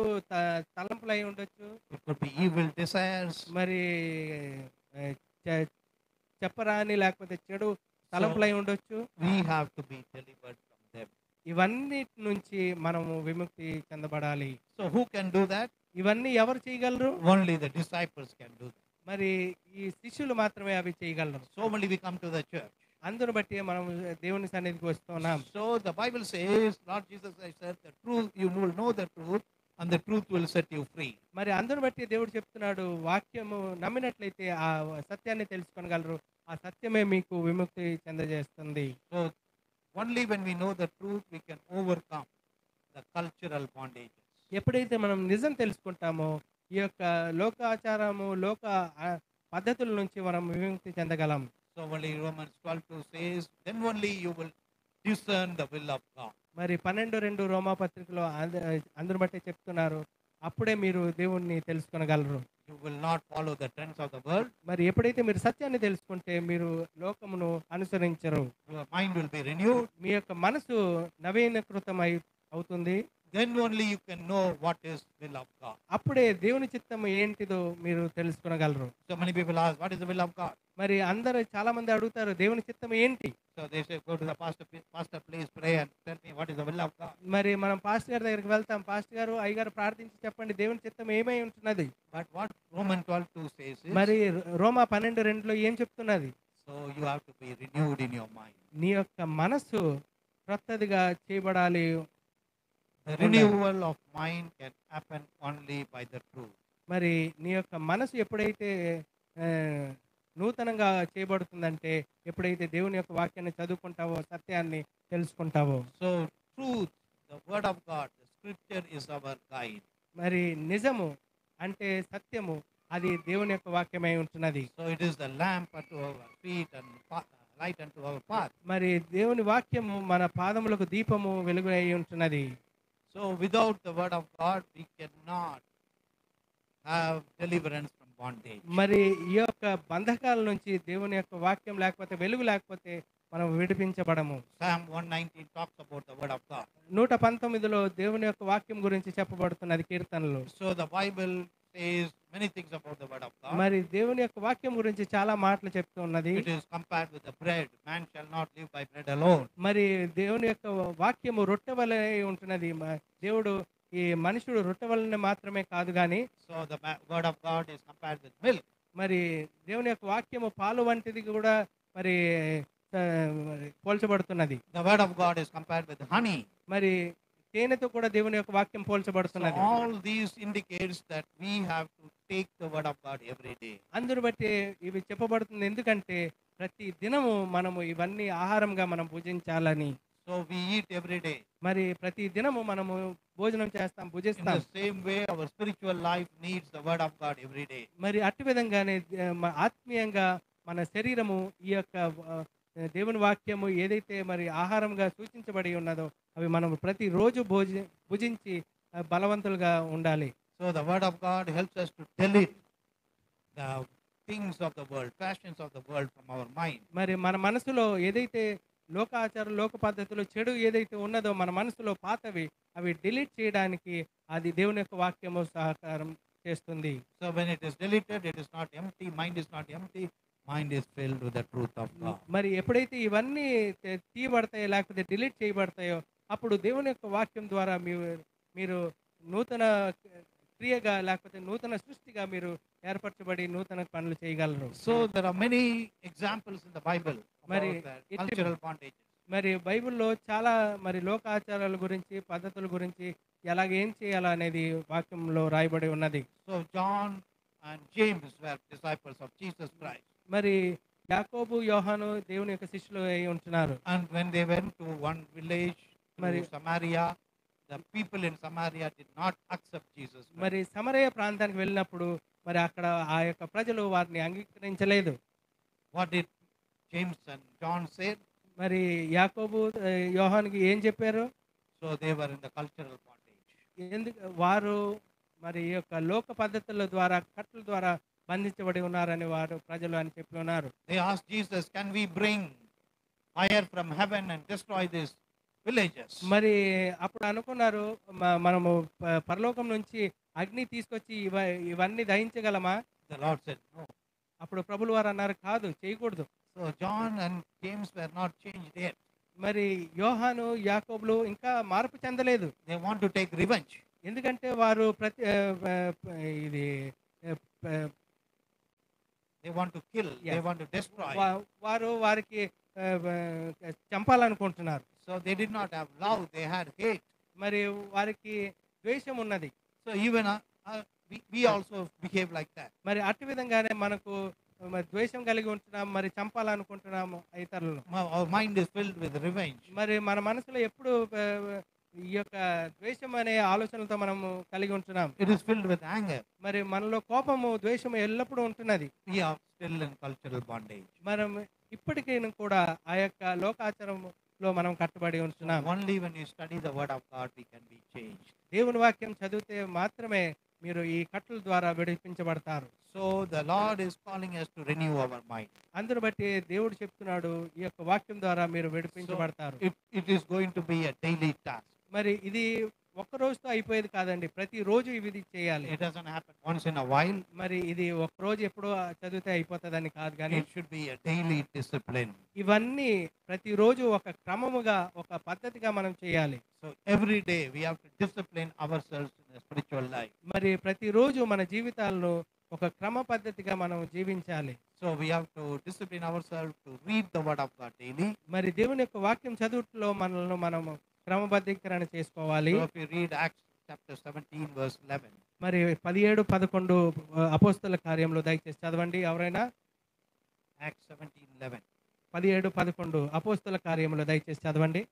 తలంపులు అయి ఉండొచ్చు. It could be evil desires. మరి చెప్పరాని లేకపోతే చెడు తలంపులు అయి ఉండొచ్చు. We have to be delivered from them. ఇవన్నిటి నుంచి మనము విముక్తి చెందబడాలి. So who can do that? ఇవన్నీ ఎవరు చేయగలరు? Only the disciples can do that. మరి ఈ శిష్యులు మాత్రమే అవి చేయగలరు. So only we come to the church. అందును బట్టి మనం దేవుని సన్నిధికి వస్తున్నాం. So the Bible says, Lord Jesus Christ said, the truth, you will know the truth and the truth will set you free. మరి అందును బట్టి దేవుడు చెప్తున్నాడు, వాక్యము నమ్మినట్లయితే ఆ సత్యాన్ని తెలుసుకోగలరు, ఆ సత్యమే మీకు విముక్తి చెందజేస్తుంది. So only when we know the truth we can overcome the cultural bondages. ఎప్పుడైతే మనం నిజం తెలుసుకుంటామో ఈ యొక్క లోకాచారము పద్ధతుల నుంచి మనం విముక్తి చెందగలం. So only Romans 12:2 says, then only you will discern the will of God. మరి 12:2 రోమా పత్రికలో అందరు బట్టి చెప్తున్నారు, అప్పుడే మీరు దేవుణ్ణి తెలుసుకొనగలరు. You will not follow the trends of the world. మరి ఎప్పుడైతే మీరు సత్యాన్ని తెలుసుకుంటే మీరు లోకమును అనుసరించరు. Your mind will be renewed. మీ యొక్క మనసు నవీకృతం అవుతుంది. Then only you can know what is will of God. అప్పుడే దేవుని చిత్తం ఏంటిదో మీరు తెలుసుకొనగలరు. So many people ask, what is the will of God? మరి అందరూ చాలా మంది అడుగుతారు, దేవుని చిత్తం ఏంటి? So they say, go to the pastor, please pray and tell me what is the will of God. మరి మనం పాస్టర్ గారి దగ్గరికి వెళ్తాం, పాస్టర్ గారు అయ్యగారు ప్రార్థించి చెప్పండి దేవుని చిత్తం ఏమై ఉంటున్నది. But what Romans 12:2 says is, మరి రోమా 12:2లో ఏం చెప్తున్నది? so you have to be renewed in your mind. నీ యొక్క మనసు క్రొత్తదిగా చేయబడాలి. The renewal of mind can happen only by the truth. మరి నీ యొక్క మనసు ఎప్పుడైతే నూతనంగా చేయబడుతుందంటే ఎప్పుడైతే దేవుని యొక్క వాక్యాన్ని చదువుకుంటావో, సత్యాన్ని తెలుసుకుంటావో. So truth, the word of God, the scripture is our guide. మరి నిజము అంటే సత్యము, అది దేవుని యొక్క వాక్యమై ఉంటున్నది. So it is the lamp unto our feet and light unto our path. మరి దేవుని వాక్యము మన పాదములకు దీపము, వెలుగు అయి ఉంటున్నది. So without the word of God we cannot have deliverance from bondage. మరి ఈ యొక్క బంధకాల నుంచి దేవుని యొక్క వాక్యం లేకపోతే, వెలుగు లేకపోతే మనం విడిపించబడము. Psalm 119 talks about the word of God. 119లో దేవుని యొక్క వాక్యం గురించి చెప్పబడుతున్నది కీర్తనలు. So the Bible says many things about the word of God. మరి దేవుని యొక్క వాక్యం గురించి చాలా మాటలు చెప్తూ ఉన్నది. It is compared with the bread. Man shall not live by bread alone. మరి దేవుని యొక్క వాక్యము రొట్టె వలె ఉంటున్నది. దేవుడు ఈ మనుషుడు రొట్టె వలన మాత్రమే కాదు గాని, So the word of God is compared with milk. మరి దేవుని యొక్క వాక్యము పాలు వంటిది కూడా మరి పోల్చబడుతున్నది. The word of God is compared with honey. మరి తేనెతో కూడా దేవుని యొక్క వాక్యం So పోల్చబడుతున్నది. all these indicates that we have to take the word of God every day. అందును బట్టి ఇవి చెప్పబడుతుంది. ఎందుకంటే ప్రతి దినము మనము ఇవన్నీ ఆహారంగా మనం భుజించాలని. So we eat every day. మరి ప్రతి దినము మనము భోజనం చేస్తాం, In భుజిస్తాం. the same way, our spiritual life needs the word of God every day. మరి అట్టి విధంగానే ఆత్మీయంగా మన శరీరము ఈ యొక్క దేవుని వాక్యము ఏదైతే మరి ఆహారంగా సూచించబడి ఉన్నదో అవి మనం ప్రతిరోజు భుజించి బలవంతులుగా ఉండాలి. So the word of God helps us to delete the things of the world, passions of the world from our mind. మరి మన మనసులో ఏదైతే లోకాచారం, లోక పద్ధతులు, చెడు ఏదైతే ఉన్నదో మన మనసులో పాతవి అవి డిలీట్ చేయడానికి అది దేవుని యొక్క వాక్యము సహకారం చేస్తుంది. So when it is deleted, it is not empty, mind is not empty, mind is filled with the truth of God. మరి ఎప్పుడైతే ఇవన్నీ తీయబడతాయో లేకపోతే డిలీట్ చేయబడతాయో అప్పుడు దేవుని యొక్క వాక్యం ద్వారా మీరు నూతన క్రియగా లేకపోతే నూతన సృష్టిగా మీరు ఏర్పరచబడి నూతన పనులు చేయగలరు. So there are many examples in the Bible మరి about the cultural bondages. మరి బైబిల్లో చాలా మరి లోకాచారాల గురించి, పద్ధతుల గురించి ఎలాగ ఏం చేయాలా అనేది వాక్యంలో రాయబడి ఉన్నది. So John and James were disciples of Jesus Christ. మరి యాకోబు, యోహాను దేవుని యొక్క శిష్యులు అయి ఉంటున్నారు. And when they went to one village, మరి Samaria, the people in Samaria did not accept Jesus Christ. మరి సమరయ ప్రాంతానికి వెళ్ళినప్పుడు మరి అక్కడ ఆ యొక్క ప్రజలు వారిని అంగీకరించలేదు. What did James and John say? మరి యాకోబు, యోహానుకి ఏం చెప్పారు? So they were in the cultural bondage. ఎందుకు వారు మరి ఈ యొక్క లోక పద్ధతుల ద్వారా, కట్టల ద్వారా బంధించబడి ఉన్నారని వారు ప్రజలు అని చెప్పి ఉన్నారు. They asked Jesus, can we bring fire from heaven and destroy these villages? మరి అప్పుడు అనుకున్నారు మనము పరలోకం నుంచి అగ్ని తీసుకొచ్చి ఇవన్నీ దహించగలమా? The Lord said no. అప్పుడు ప్రభులు వారు అన్నారు కాదు, చేయకూడదు. So John and James were not changed yet. మరి యోహాను, యాకోబులు ఇంకా మార్పు చెందలేదు. They want to take revenge. ఎందుకంటే వారు ఇది They want to kill. They want to destroy. వారు వారికి చంపాలనుకుంటున్నారు. So they did not have love. They had hate. మరి వారికి ద్వేషం ఉన్నది. So even we also behave like that. మరి అట్టి విధంగానే మనకు ద్వేషం కలిగి ఉంటున్నాం, మరి చంపాలనుకుంటున్నాము ఇతరులను. Our mind is filled with revenge. మరి మన మనసులో ఎప్పుడు ఈ యొక్క ద్వేషం అనే ఆలోచనలతో మనము కలిగి ఉంటున్నాం. It is filled with anger. మరి మనలో కోపము, ద్వేషము ఎల్లప్పుడూ ఉంటున్నది. We are still in cultural bondage. మనం ఇప్పటికీ కూడా ఆ యొక్క లోకాచారంలో మనం కట్టుబడి ఉంటున్నాం. Only when you study the word of God we can be changed. దేవుని వాక్యం చదివితే మాత్రమే మీరు ఈ కట్టల ద్వారా విడిపించబడతారు. So the Lord is calling us to renew our mind. అందును బట్టి దేవుడు చెప్తున్నాడు ఈ యొక్క వాక్యం ద్వారా మీరు విడిపించబడతారు. It is going to be a daily task. మరి ఇది ఒక్క రోజుతో అయిపోయేది కాదండి, ప్రతిరోజు ఇది చేయాలి. It doesn't happen once in a while. మరి ఇది ఒక్క రోజు ఎప్పుడో చదివితే అయిపోతుందని కాదు, కానీ It should be a daily discipline. ఇవన్నీ ప్రతిరోజు ఒక క్రమముగా, ఒక పద్ధతిగా మనం చేయాలి. So every day we have to discipline ourselves in the spiritual life. మరి ప్రతిరోజు మన జీవితాల్లో ఒక క్రమ పద్ధతిగా మనం జీవించాలి. So we have to discipline ourselves to read the word of God daily. మరి దేవుని యొక్క వాక్యం చదువుట్లో మనల్ని మనము క్రమబద్ధీకరణ చేసుకోవాలి. So if we read Acts chapter 17 verse 11. మరి 17-11 అపోస్తల కార్యంలో దయచేసి చదవండి ఎవరైనా. Acts 17:11. 17-11 అపోస్తల కార్యంలో దయచేసి చదవండి.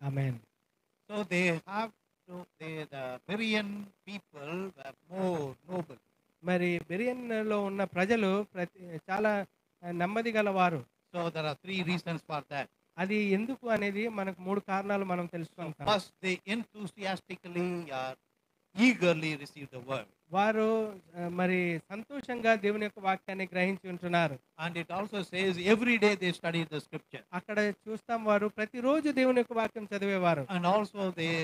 Amen. So they have to, the Berean people were more noble. మరి బెరియన్లో ఉన్న ప్రజలు చాలా నెమ్మది గలవారు. So there are 3 reasons for that. అది ఎందుకు అనేది మనకు 3 కారణాలు మనం తెలుసుకుంటాం. First, they enthusiastically or eagerly receive the word. వారు మరి సంతోషంగా దేవుని యొక్క వాక్యాన్ని గ్రహించి ఉంటున్నారు. And it also says every day they study the scripture. అక్కడ చూస్తాం వారు ప్రతిరోజు దేవుని యొక్క వాక్యం చదివేవారు. And also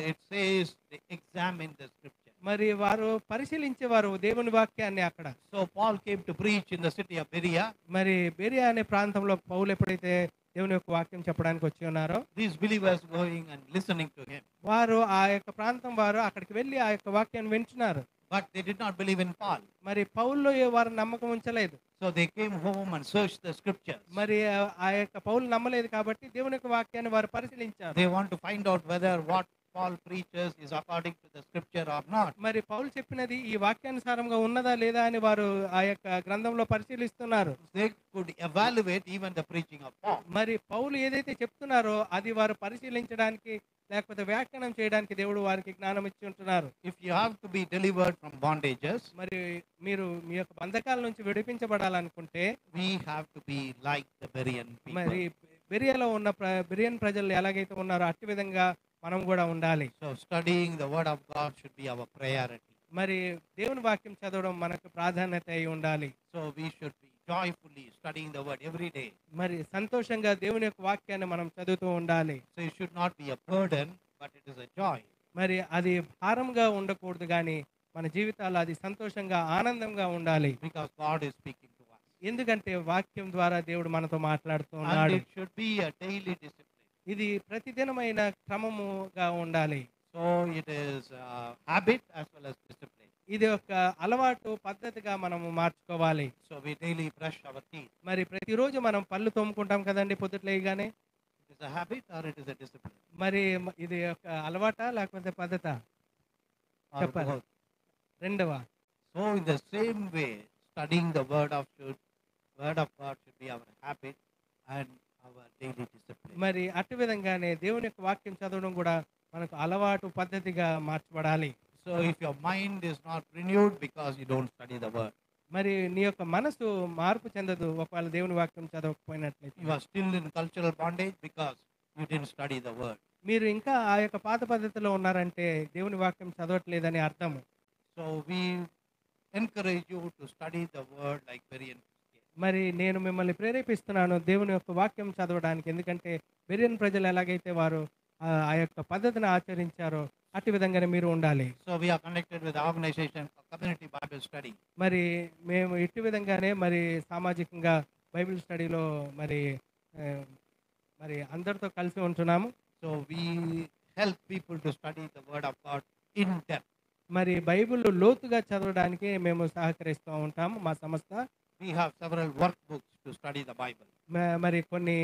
it says they examine the scripture. మరి వారు పరిశీలించేవారు దేవుని వాక్యాన్ని అక్కడ. So Paul came to preach in the city of Berea. మరి బెరియా అనే ప్రాంతంలో పౌలు ఎప్పుడైతే దేవుని యొక్క వాక్యం చెప్పడానికి వచ్చి ఉన్నారో these believers going and listening to him. వారు ఆ యొక్క ప్రాంతం వారు అక్కడికి వెళ్ళి ఆ యొక్క వాక్యాన్ని వింటున్నారు. But they did not believe in Paul. మరి పౌల్లో వారు నమ్మకం ఉంచలేదు. So they came home and searched the scriptures. మరి ఆ యొక్క పౌలు నమ్మలేదు కాబట్టి దేవుని యొక్క వాక్యాన్ని వారు పరిశీలించారు. They want to find out whether what Paul preaches is according to the scripture or not. మరి పౌలు చెప్పినది ఈ వాక్యానుసారంగా ఉన్నదా లేదా అని వారు ఆ యొక్క గ్రంథంలో పరిశీలిస్తున్నారు. They could evaluate even the preaching of Paul. మరి పౌలు ఏదైతే చెప్తున్నారో అది వారు పరిశీలించడానికి లేకపోతే వ్యాఖ్యానం చేయడానికి దేవుడు వారికి జ్ఞానం ఇచ్చి ఉంటున్నారు. If you have to be delivered from bondages, మరి మీరు మీ యొక్క బంధకాల నుంచి విడిపించబడాలనుకుంటే we have to be like the Berean మరి people. బెరియాలో ఉన్న బెరియన్ ప్రజలు ఎలాగైతే ఉన్నారో అట్టి విధంగా మనం కూడా ఉండాలి. So studying the word of God should be our priority. మరి దేవుని వాక్యం చదవడం మనకు ప్రాధాన్యత అయి ఉండాలి. So we should be joyfully studying the word every day. మరి సంతోషంగా దేవుని యొక్క వాక్యాన్ని మనం చదువుతూ ఉండాలి. So it should not be a burden, but it is a joy. మరి అది భారంగా ఉండకూడదు కానీ మన జీవితాల్లో అది సంతోషంగా ఆనందంగా ఉండాలి. Because God is speaking to us. ఎందుకంటే వాక్యం ద్వారా దేవుడు మనతో మాట్లాడుతూ And ఉన్నాడు. it should be a daily discipline. ఇది ప్రతిదినమైన క్రమముగా ఉండాలి. So it is a habit as well as discipline. ఇది ఒక అలవాటు పద్ధతిగా మనము మార్చుకోవాలి. So we daily brush our teeth. మరి ప్రతిరోజు మనం పళ్ళు తోముకుంటాం కదండి పొద్దుట్లేయగానే. It is a habit or it is a discipline? మరి ఇది ఒక అలవాటా లేకపోతే పద్ధతా? Or చెప్పాలి. both? రెండవ. So in the same way, studying the word of God should be our habit and our daily discipline. మరి అట్టి విధంగానే దేవుని యొక్క వాక్యం చదవడం కూడా మనకు అలవాటు పద్ధతిగా మార్చబడాలి. So if your mind is not renewed because you don't study the word, మరి నీ యొక్క మనసు మార్పు చెందదు ఒకవేళ దేవుని వాక్యం చదవకపోయినట్లయితే. you are still in cultural bondage because you didn't study the word. మీరు ఇంకా ఆ యొక్క పాత పద్ధతిలో ఉన్నారంటే దేవుని వాక్యం చదవట్లేదని అర్థము. So we encourage you to study the word like Berean Christians. మరి నేను మిమ్మల్ని ప్రేరేపిస్తున్నాను దేవుని యొక్క వాక్యం చదవడానికి. ఎందుకంటే బెరియన్ ప్రజలు ఎలాగైతే వారు ఆ యొక్క పద్ధతిని ఆచరించారో అట్టి విధంగానే మీరు ఉండాలి. So we are connected with the organization for Community Bible Study. మరి మేము ఇట్టి విధంగానే మరి సామాజికంగా బైబిల్ స్టడీలో మరి మరి అందరితో కలిసి ఉంటున్నాము. So we help people to study the word of God in depth. మరి బైబిల్ లోతుగా చదవడానికి మేము సహకరిస్తూ ఉంటాము మా సంస్థ. We have several workbooks to study the Bible. మరి కొన్ని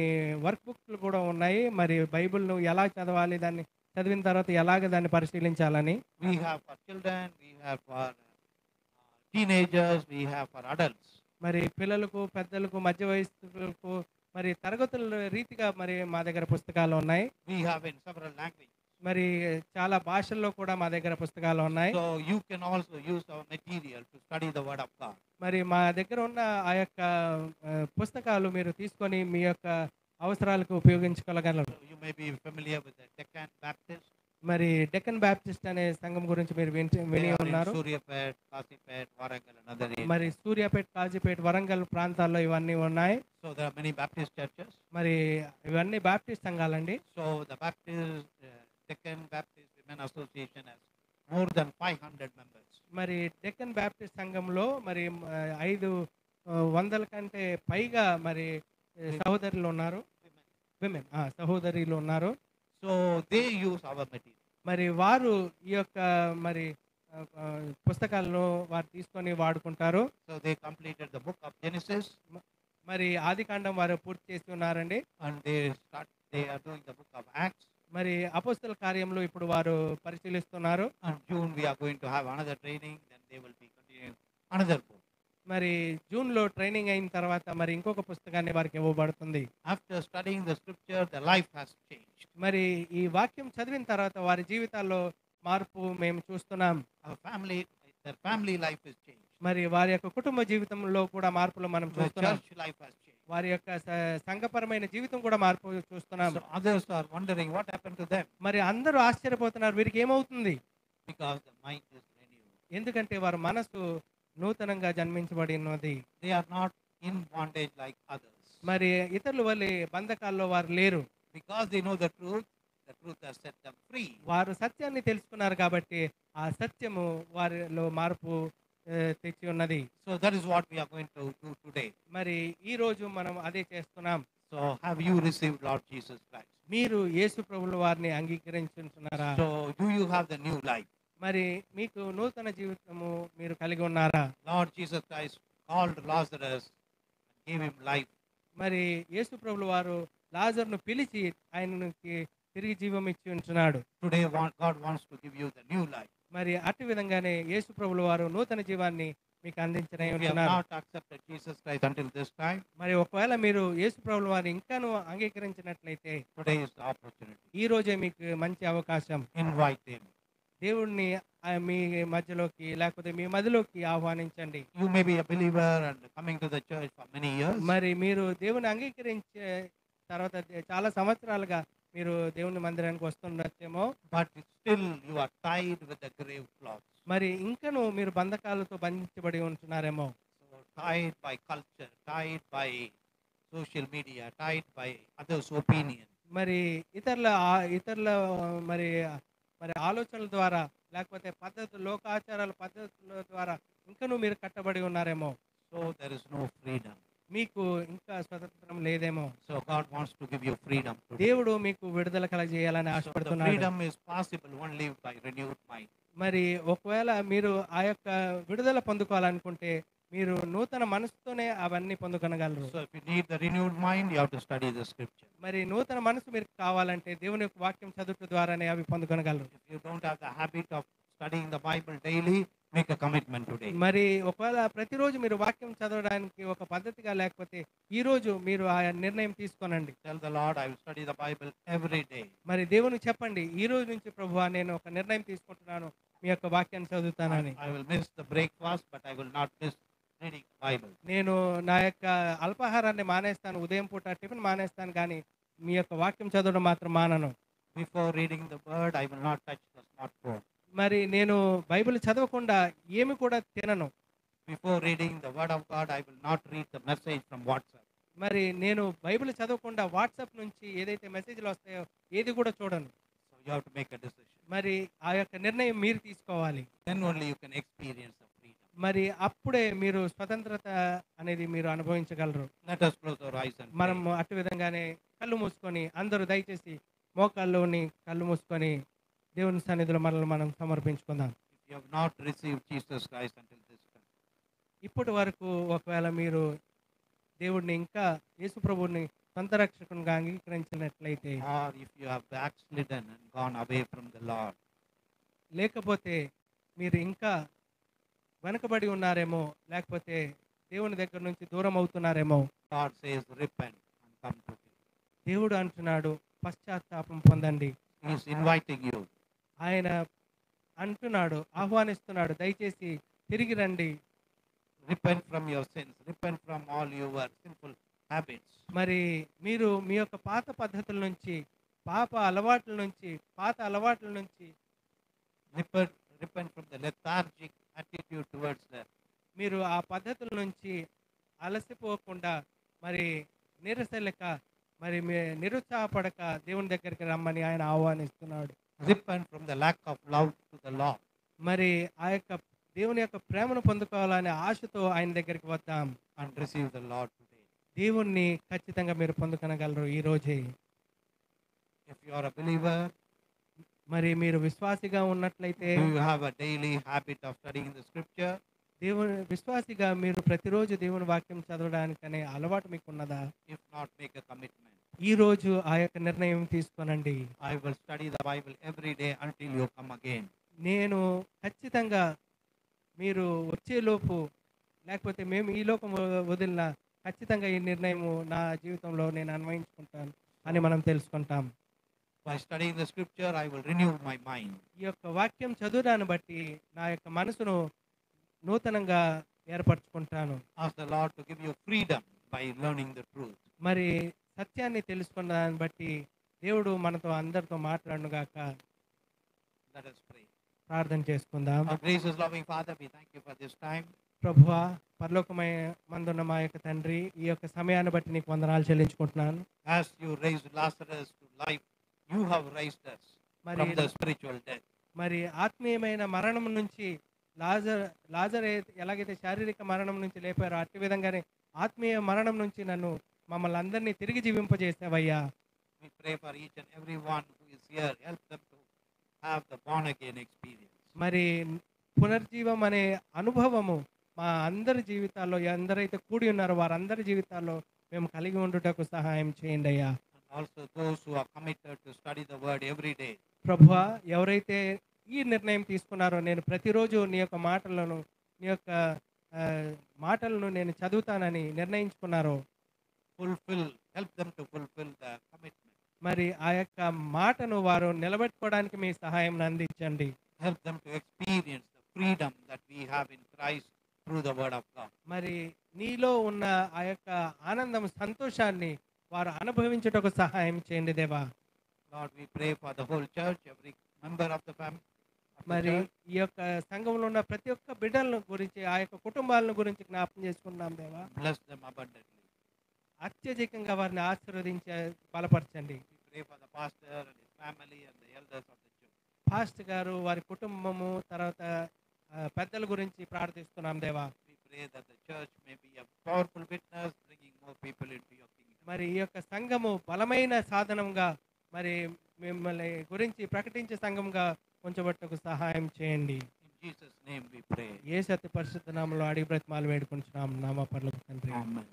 వర్క్ బుక్లు కూడా ఉన్నాయి. మరి బైబిల్ను ఎలా చదవాలి, దాన్ని చదివిన తర్వాత ఎలాగ దాన్ని పరిశీలించాలని. We have for children, we have for teenagers, we have for adults. మరి పిల్లలకు, పెద్దలకు, మధ్య వయస్కులకు మరి తరగతుల రీతిగా మరి మా దగ్గర పుస్తకాలు ఉన్నాయి. We have in several languages. మరి చాలా భాషల్లో కూడా మా దగ్గర పుస్తకాలు ఉన్నాయి. So you can also use our material to study the word of God. మరి మా దగ్గర ఉన్న ఆ యొక్క పుస్తకాలు మీరు తీసుకొని మీ యొక్క అవసరాలకు ఉపయోగించుకోగలరు. So you may be familiar with the Deccan Baptist. మరి డెక్కన్ బ్యాప్టిస్ట్ అనే సంఘం గురించి మీరు విని ఉన్నారు. Suryapet, Kasipet, Warangal and other areas. మరి సూర్యాపేట, కాజీపేట, వరంగల్ ప్రాంతాల్లో ఇవన్నీ ఉన్నాయి. So there are many Baptist churches. మరి ఇవన్నీ Baptist సంఘాలండి. So the Baptist, Deccan Baptist Women Association has more than 500 members. మరి డెక్కన్ బ్యాప్టిస్ట్ సంఘంలో మరి 500 కంటే పైగా మరి సహోదరులు ఉన్నారు. విమెన్ సహోదరులు ఉన్నారు. So they use our material. మరి వారు ఈ యొక్క మరి పుస్తకాలను వారు తీసుకొని వాడుకుంటారు. So they completed the book of Genesis మరి ఆదికాండం వారు పూర్తి చేసి ఉన్నారండి. and they are doing the book of Acts. మరి అపోస్తల కార్యంలో ఇప్పుడు వారు పరిశీలిస్తున్నారు. And June we are going to have another training, then they will be continuing another book. మరి జూన్లో ట్రైనింగ్ అయిన తర్వాత మరి ఇంకొక పుస్తకాన్ని వారికి ఇవ్వబడుతుంది. After studying the scripture, their life has changed. మరి ఈ వాక్యం చదివిన తర్వాత వారి జీవితాల్లో మార్పు మేము చూస్తున్నాం. Their family life is changed. మరి వారి యొక్క కుటుంబ జీవితంలో కూడా మార్పులు మనం Their చూస్తున్నాం. church life has changed. వారి యొక్క సంఘపరమైన జీవితం కూడా మార్పు చూస్తున్నాం. So others are wondering what happened to them మరి అందరూ ఆశ్చర్యపోతున్నారు వీరికి ఏమవుతుంది. because the mind is renewed. ఎందుకంటే వారి మనసు నూతనంగా జన్మించబడినది. They are not in bondage like others. మరి ఇతరుల వల్లే బంధకాల్లో వారు లేరు. Because they know the truth has set them free. వారు సత్యాన్ని తెలుసుకున్నారు కాబట్టి ఆ సత్యము వారిలో మార్పు తెచ్చి ఉన్నది. So that is what we are going to do today. మరి ఈ రోజు మనం అదే చేస్తున్నాం. So So have you received Lord Jesus Christ? మీరు యేసు ప్రభుల వారిని అంగీకరించుంటున్నారా? So do you have the new life? మరి మీకు నూతన జీవితము మీరు కలిగి ఉన్నారా? Lord Jesus Christ called Lazarus and gave him life. మరి యేసు ప్రభుల వారు లాజరును పిలిచి ఆయనకి తిరిగి జీవం ఇచ్చి ఉంటున్నాడు. Today God wants to give you the new life. మరి అట్టి విధంగానే యేసు ప్రభుల వారు నూతన జీవాన్ని మీకు అందించనే If you have ఉంటున్నారు. not accepted Jesus Christ until this time, మరి ఒకవేళ మీరు యేసు ప్రభుల వారిని ఇంకాను అంగీకరించినట్లయితే today is the opportunity. ఈ రోజే మీకు మంచి అవకాశం. Invite him. దేవుణ్ణి మీ మధ్యలోకి లేకపోతే మీ మదిలోకి ఆహ్వానించండి. You may be a believer and coming to the church for many years. మరి మీరు దేవుని అంగీకరించే తర్వాత చాలా సంవత్సరాలుగా మీరు దేవుని మందిరానికి వస్తుండొచ్చేమో, But still you are tied with the grave clothes. మరి ఇంకను మీరు బంధకాలతో బంధించబడి ఉంటున్నారేమో. So tied by culture, tied by social media, tied by others' opinion. మరి ఇతరుల మరి మరి ఆలోచనల ద్వారా లేకపోతే లోకాచారాల పద్ధతుల ద్వారా ఇంకను మీరు కట్టబడి ఉన్నారేమో. So there is no freedom. మీకు ఇంకా స్వతంత్రం లేదేమో. So God wants to give you freedom today. దేవుడు మీకు విడుదల కలగజేయాలని So the ఆశపడుతున్నాడు. freedom is possible only by renewed mind. మరి ఒకవేళ మీరు ఆ యొక్క విడుదల పొందుకోవాలనుకుంటే మీరు నూతన మనసుతోనే అవన్నీ పొందుకొనగలరు. So if you need the renewed mind, you have to study the scripture. మరి నూతన మనసు మీరు కావాలంటే దేవుని యొక్క వాక్యం చదువుట ద్వారానే అవి పొందుకొనగలరు. If you don't have the habit of studying the Bible daily, make a commitment today. మరి ఒకవేళ ప్రతిరోజు మీరు వాక్యం చదవడానికి ఒక పద్ధతిగా లేకపోతే ఈ రోజు మీరు ఆ నిర్ణయం తీసుకోనండి. Tell the Lord, I will study the Bible every day. మరి దేవునికి చెప్పండి, ఈ రోజు నుంచి ప్రభువా నేను ఒక నిర్ణయం తీసుకుంటున్నాను, మీ యొక్క వాక్యాన్ని చదువుతానని. I will miss the breakfast, but I will not miss reading the Bible. నేను నా యొక్క అల్పాహారాన్ని మానేస్తాను, ఉదయం పూట టిఫిన్ మానేస్తాను, కానీ మీ యొక్క వాక్యం చదవడం మాత్రం మానను. Before reading the word, I will not touch the smartphone. మరి నేను బైబిల్ చదవకుండా ఏమి కూడా తినను. Before reading the word of God, I will not read the message from WhatsApp. మరి నేను బైబిల్ చదవకుండా వాట్సాప్ నుంచి ఏదైతే మెసేజ్లు వస్తాయో ఏది కూడా చూడను. So you have to make a decision. మరి ఆ యొక్క నిర్ణయం మీరు తీసుకోవాలి. Then only you can experience the freedom. మరి అప్పుడే మీరు స్వతంత్రత అనేది మీరు అనుభవించగలరు. Let us close our eyes and మనం pray. అటు విధంగానే కళ్ళు మూసుకొని అందరూ దయచేసి మోకాల్లోని కళ్ళు మూసుకొని దేవుని సన్నిధిలో మనల్ని మనం సమర్పించుకుందాం. If you have not received Jesus Christ until this time, ఇప్పటి వరకు ఒకవేళ మీరు దేవుడిని ఇంకా యేసు ప్రభువుని సొంత రక్షకునిగా అంగీకరించినట్లయితే, or if you have backslidden and gone away from the Lord, లేకపోతే మీరు ఇంకా వెనకబడి ఉన్నారేమో, లేకపోతే దేవుని దగ్గర నుంచి దూరం అవుతున్నారేమో, God says, repent and come to Him. దేవుడు అంటున్నాడు పశ్చాత్తాపం పొందండి. He is inviting you. ఆయన అంటున్నాడు, ఆహ్వానిస్తున్నాడు, దయచేసి తిరిగి రండి. Repent from your sins. Repent from all your sinful habits. మరి మీరు మీ యొక్క పాత పద్ధతుల నుంచి, పాత అలవాట్ల నుంచి Repent from the lethargic attitude towards them. మీరు ఆ పద్ధతుల నుంచి అలసిపోకుండా, మరి నిరసలేక, మరి నిరుత్సాహపడక దేవుని దగ్గరికి రమ్మని ఆయన ఆహ్వానిస్తున్నాడు. Repent from the lack of love to the law. మరి ఆ యొక్క దేవుని యొక్క ప్రేమను పొందుకోవాలనే ఆశతో ఆయన దగ్గరికి వద్దాం. And receive the Lord today. దేవుణ్ణి ఖచ్చితంగా మీరు పొందుకొనగలరు ఈ రోజే. If you are a believer, మరి మీరు విశ్వాసిగా ఉన్నట్లయితే, do you have a daily habit of studying the scripture? విశ్వాసిగా మీరు ప్రతిరోజు దేవుని వాక్యం చదవడానికనే అలవాటు మీకు ఉన్నదా? If not, make a commitment. ఈ రోజు ఆ యొక్క నిర్ణయం తీసుకోనండి. I will study the Bible every day until you come again. నేను ఖచ్చితంగా మీరు వచ్చేలోపు, లేకపోతే మేము ఈ లోకం వదిలిన, ఖచ్చితంగా ఈ నిర్ణయము నా జీవితంలో నేను అన్వయించుకుంటాను అని మనం తెలుసుకుంటాం. By studying the scripture, I will renew my mind. ఈ యొక్క వాక్యం చదువుదాన్ని బట్టి నా యొక్క మనసును నూతనంగా ఏర్పరచుకుంటాను. Ask the Lord to give you freedom by learning the truth. మరి సత్యాన్ని తెలుసుకున్న దాన్ని బట్టి దేవుడు మనతో అందరితో మాట్లాడును గాక. Let us pray. ప్రార్థన చేసుకుందాం. Our gracious loving Father, we thank you for this time. ప్రభువా, పరలోకమందున్న మా యొక్క తండ్రి, ఈ యొక్క సమయాన్ని బట్టి నీకు వందనాలు చెల్లించుకుంటున్నాను. As you raised Lazarus to life, you have raised us from the spiritual death. మరి ఆత్మీయమైన మరణం నుంచి లాజర్ ఎలాగైతే శారీరక మరణం నుంచి లేపారో, అట్టి విధంగానే ఆత్మీయ మరణం నుంచి నన్ను మమ్మల్ని అందరినీ తిరిగి జీవింపజేసావయ్యా. We pray for each and every one who is here. Help them to have the born again experience. మరి పునర్జీవం అనే అనుభవము మా అందరి జీవితాల్లో ఎందరైతే కూడి ఉన్నారో వారందరి జీవితాల్లో మేము కలిగి ఉండుటకు సహాయం చేయండి అయ్యా. And also those who are committed to study the word every day. ప్రభువా, ఎవరైతే ఈ నిర్ణయం తీసుకున్నారో నేను ప్రతిరోజు నీ యొక్క మాటలను నీ యొక్క మాటలను నేను చదువుతానని నిర్ణయించుకున్నారో Help them to fulfill the commitment. మరి ఆ యొక్క మాటను వారు నిలబెట్టుకోవడానికి మీ సహాయం అందించండి. Help them to experience the freedom that we have in Christ through the word of God. మరి నీలో ఉన్న ఆ యొక్క ఆనందం సంతోషాన్ని వారు అనుభవించుటకు సహాయం చేయండి దేవా. Lord, we pray for the whole church, every member of the family. మరి ఈ యొక్క సంఘంలో ఉన్న ప్రతి ఒక్క బిడ్డల గురించి ఆ యొక్క కుటుంబాలను గురించి జ్ఞాపకం చేసుకున్నాం దేవా. Bless them abundantly. అత్యధికంగా వారిని ఆశీర్వదించే బలపరచండి. We pray for the pastor and his family and the elders of the church. Pastor గారు వారి కుటుంబము తర్వాత పెద్దల గురించి ప్రార్థిస్తున్నాం దేవా. We pray that the church may be a powerful witness, bringing more people into your kingdom. మరి ఈ యొక్క సంఘము బలమైన సాధనంగా మరి మిమ్మల్ని గురించి ప్రకటించే సంఘంగా ఉంచబట్టకు సహాయం చేయండి. In Jesus' name we pray. యేసు అతి పరిశుద్ధ నామములో అడిగి బ్రతిమాలు వేడుకుంటున్నాం నామ పరలోక తండ్రి. Amen.